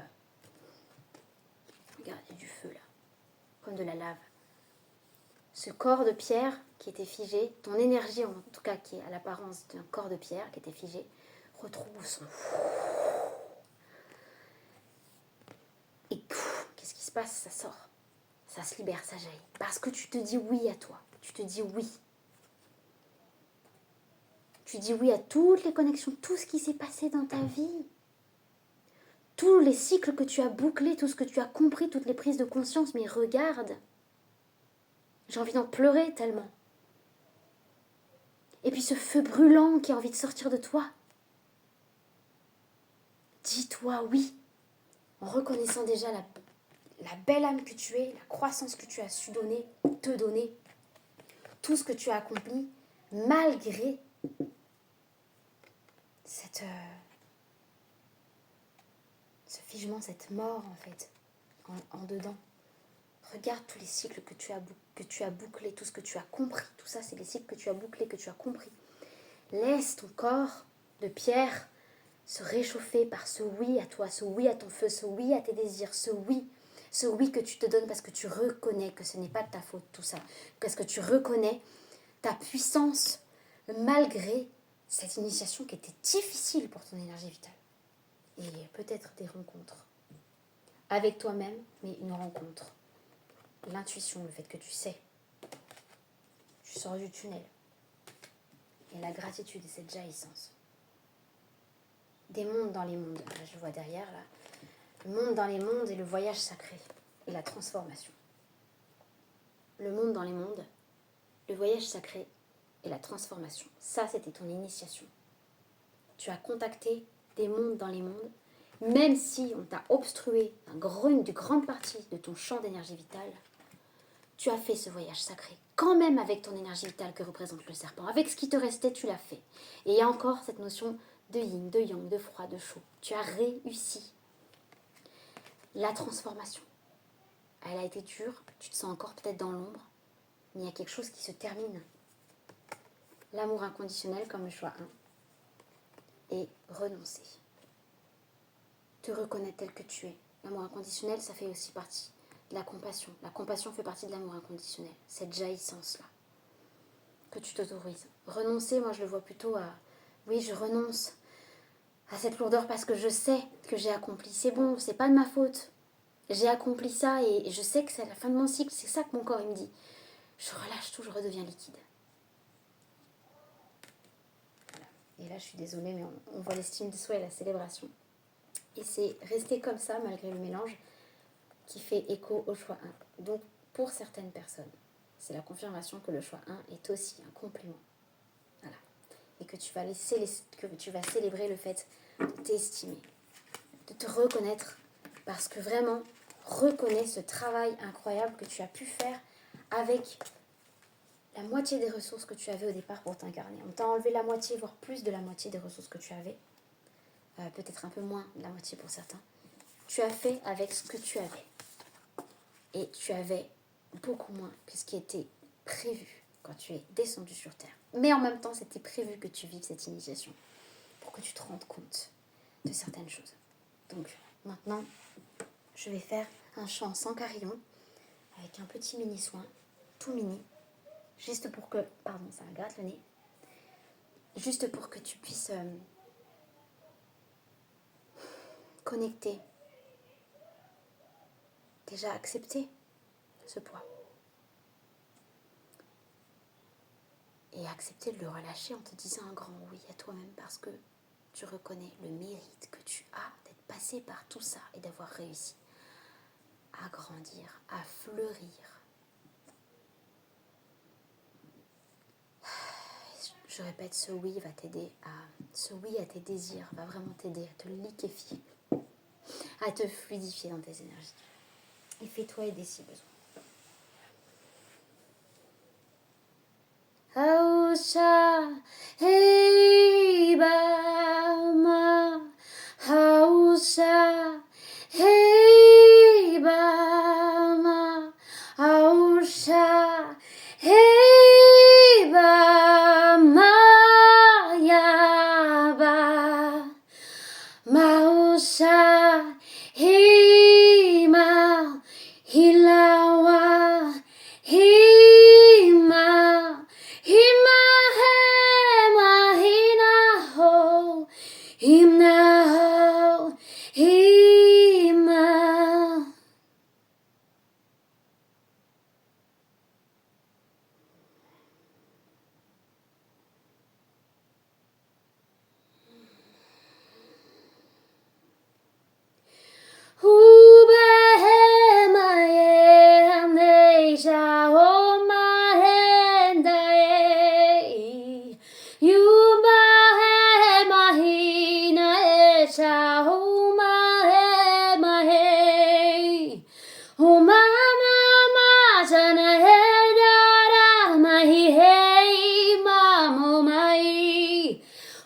regarde, il y a du feu là. Comme de la lave. Ce corps de pierre qui était figé, ton énergie en tout cas qui est à l'apparence d'un corps de pierre qui était figé, retrouve son... Et qu'est-ce qui se passe? Ça sort. Ça se libère, ça jaillit. Parce que tu te dis oui à toi. Tu te dis oui. Tu dis oui à toutes les connexions, tout ce qui s'est passé dans ta vie. Tous les cycles que tu as bouclés, tout ce que tu as compris, toutes les prises de conscience. Mais regarde, j'ai envie d'en pleurer tellement. Et puis ce feu brûlant qui a envie de sortir de toi. Dis-toi oui, en reconnaissant déjà la belle âme que tu es, la croissance que tu as su donner, te donner, tout ce que tu as accompli, malgré ce figement, cette mort en fait, en dedans. Regarde tous les cycles que tu as bouclés, tout ce que tu as compris. Tout ça, c'est les cycles que tu as bouclés, que tu as compris. Laisse ton corps de pierre se réchauffer par ce oui à toi, ce oui à ton feu, ce oui à tes désirs, ce oui que tu te donnes parce que tu reconnais que ce n'est pas de ta faute tout ça, parce que tu reconnais ta puissance malgré cette initiation qui était difficile pour ton énergie vitale. Et peut-être des rencontres avec toi-même, mais une rencontre. L'intuition, le fait que tu sais. Tu sors du tunnel. Et la gratitude et cette jaillissance. Des mondes dans les mondes. Là, je vois derrière, là. Le monde dans les mondes et le voyage sacré. Et la transformation. Le monde dans les mondes, le voyage sacré et la transformation. Ça, c'était ton initiation. Tu as contacté des mondes dans les mondes, même si on t'a obstrué une grande partie de ton champ d'énergie vitale, tu as fait ce voyage sacré. Quand même avec ton énergie vitale que représente le serpent. Avec ce qui te restait, tu l'as fait. Et il y a encore cette notion de yin, de yang, de froid, de chaud. Tu as réussi. La transformation. Elle a été dure. Tu te sens encore peut-être dans l'ombre. Mais il y a quelque chose qui se termine. L'amour inconditionnel comme le choix 1. Et renoncer. Te reconnaître tel que tu es. L'amour inconditionnel, ça fait aussi partie de la compassion. La compassion fait partie de l'amour inconditionnel. Cette jaillissance-là que tu t'autorises. Renoncer, moi je le vois plutôt à... Oui, je renonce à cette lourdeur parce que je sais que j'ai accompli. C'est bon, c'est pas de ma faute. J'ai accompli ça et je sais que c'est à la fin de mon cycle. C'est ça que mon corps il me dit. Je relâche tout, je redeviens liquide. Voilà. Et là, je suis désolée, mais on voit l'estime de soi et la célébration. Et c'est rester comme ça, malgré le mélange, qui fait écho au choix 1. Donc, pour certaines personnes, c'est la confirmation que le choix 1 est aussi un complément. Voilà. Et que tu vas célébrer le fait de t'estimer, de te reconnaître, parce que vraiment, reconnais ce travail incroyable que tu as pu faire avec la moitié des ressources que tu avais au départ pour t'incarner. On t'a enlevé la moitié, voire plus de la moitié des ressources que tu avais. Peut-être un peu moins de la moitié pour certains. Tu as fait avec ce que tu avais. Et tu avais beaucoup moins que ce qui était prévu quand tu es descendu sur Terre. Mais en même temps, c'était prévu que tu vives cette initiation pour que tu te rendes compte de certaines choses. Donc, maintenant, je vais faire un chant sans carillon avec un petit mini soin, tout mini, juste pour que... Pardon, ça me gratte le nez. Juste pour que tu puisses connecter. Déjà accepter ce poids. Et accepter de le relâcher en te disant un grand oui à toi-même parce que tu reconnais le mérite que tu as d'être passé par tout ça et d'avoir réussi à grandir, à fleurir. Je répète, ce oui va t'aider ce oui à tes désirs va vraiment t'aider à te liquéfier, à te fluidifier dans tes énergies. Et fais-toi aider si besoin. Hausha Heibama Hausha Heibama Hausha Heibama Yaba Mausha Hima Hilawa Hima Hima Hema Hina Ho Himna Ho Hima.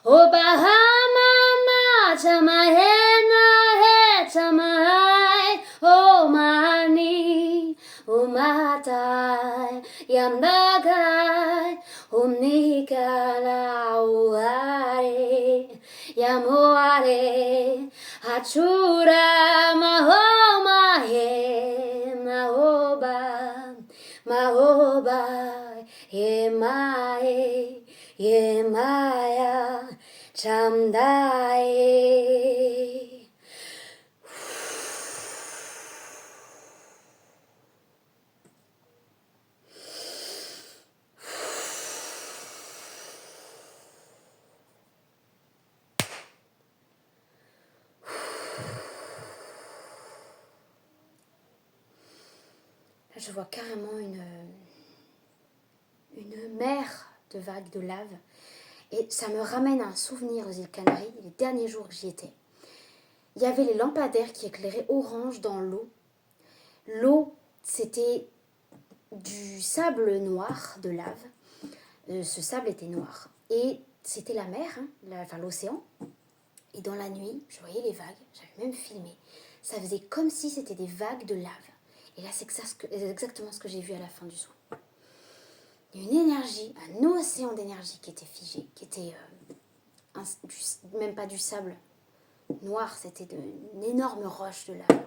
Oh Bahama Chamahena Chamai Oh Mani Oh Matai Yamnagai Omnikala Uare Yamoare Hachura Mahomahe Mahoba Mahoba Yemae Yemaya Chamdai. Là, je vois carrément une mer de vagues de lave. Et ça me ramène à un souvenir aux îles Canaries, les derniers jours que j'y étais. Il y avait les lampadaires qui éclairaient orange dans l'eau. L'eau, c'était du sable noir de lave. Ce sable était noir. Et c'était la mer, hein, enfin l'océan. Et dans la nuit, je voyais les vagues, j'avais même filmé. Ça faisait comme si c'était des vagues de lave. Et là, c'est exactement ce que j'ai vu à la fin du soin. Une énergie, un océan d'énergie qui était figé, qui était même pas du sable noir, c'était une énorme roche de lave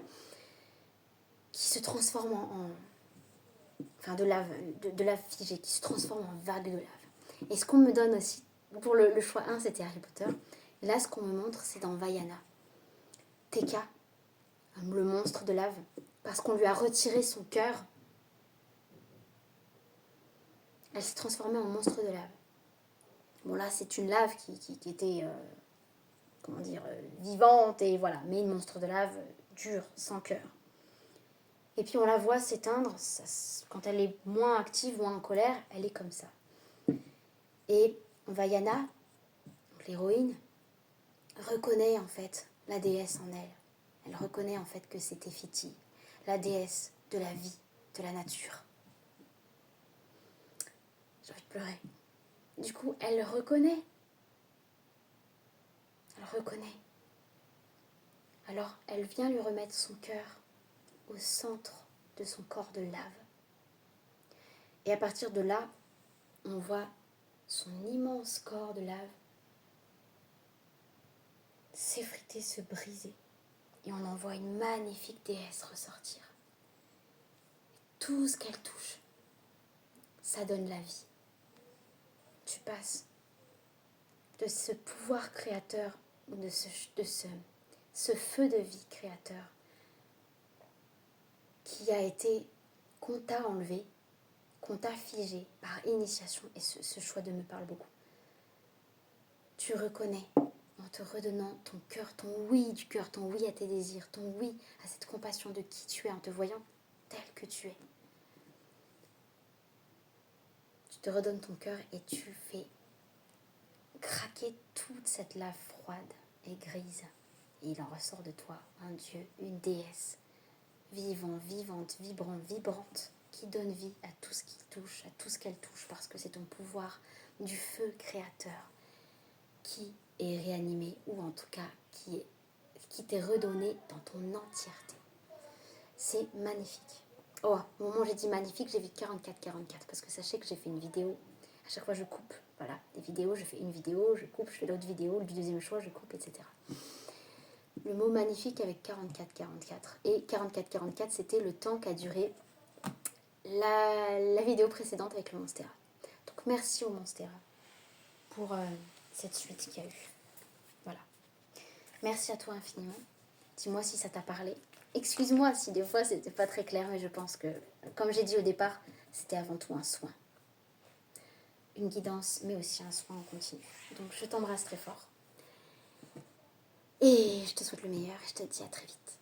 qui se transforme enfin de lave figée, qui se transforme en vague de lave. Et ce qu'on me donne aussi, pour le choix 1, c'était Harry Potter. Et là, ce qu'on me montre, c'est dans Vaiana. Teka, le monstre de lave, parce qu'on lui a retiré son cœur, elle s'est transformée en monstre de lave. Bon là, c'est une lave qui était, vivante, et voilà, mais une monstre de lave dure, sans cœur. Et puis on la voit s'éteindre, quand elle est moins active, moins en colère, elle est comme ça. Et Vaiana, l'héroïne, reconnaît en fait la déesse en elle. Elle reconnaît en fait que c'est Tefiti, la déesse de la vie, de la nature. J'ai envie de pleurer. Du coup, elle reconnaît. Elle reconnaît. Alors, elle vient lui remettre son cœur au centre de son corps de lave. Et à partir de là, on voit son immense corps de lave s'effriter, se briser. Et on en voit une magnifique déesse ressortir. Tout ce qu'elle touche, ça donne la vie. Tu passes de ce pouvoir créateur, de ce feu de vie créateur qui a été, qu'on t'a enlevé, qu'on t'a figé par initiation, et ce choix de me parle beaucoup. Tu reconnais en te redonnant ton cœur, ton oui du cœur, ton oui à tes désirs, ton oui à cette compassion de qui tu es, en te voyant tel que tu es. Tu te redonnes ton cœur et tu fais craquer toute cette lave froide et grise. Et il en ressort de toi un dieu, une déesse, vivant, vivante, vibrant, vibrante, qui donne vie à tout ce qui touche, à tout ce qu'elle touche, parce que c'est ton pouvoir du feu créateur qui est réanimé, ou en tout cas qui t'est redonné dans ton entièreté. C'est magnifique. Oh, au moment où j'ai dit magnifique, j'ai vu 44-44, parce que sachez que j'ai fait une vidéo. À chaque fois, je coupe. Voilà, des vidéos, je fais une vidéo, je coupe, je fais l'autre vidéo, le deuxième choix, je coupe, etc. Le mot magnifique avec 44-44. Et 44-44, c'était le temps qu'a duré la vidéo précédente avec le Monstera. Donc merci au Monstera pour cette suite qu'il y a eu. Voilà. Merci à toi infiniment. Dis-moi si ça t'a parlé. Excuse-moi si des fois c'était pas très clair, mais je pense que, comme j'ai dit au départ, c'était avant tout un soin. Une guidance, mais aussi un soin en continu. Donc je t'embrasse très fort. Et je te souhaite le meilleur et je te dis à très vite.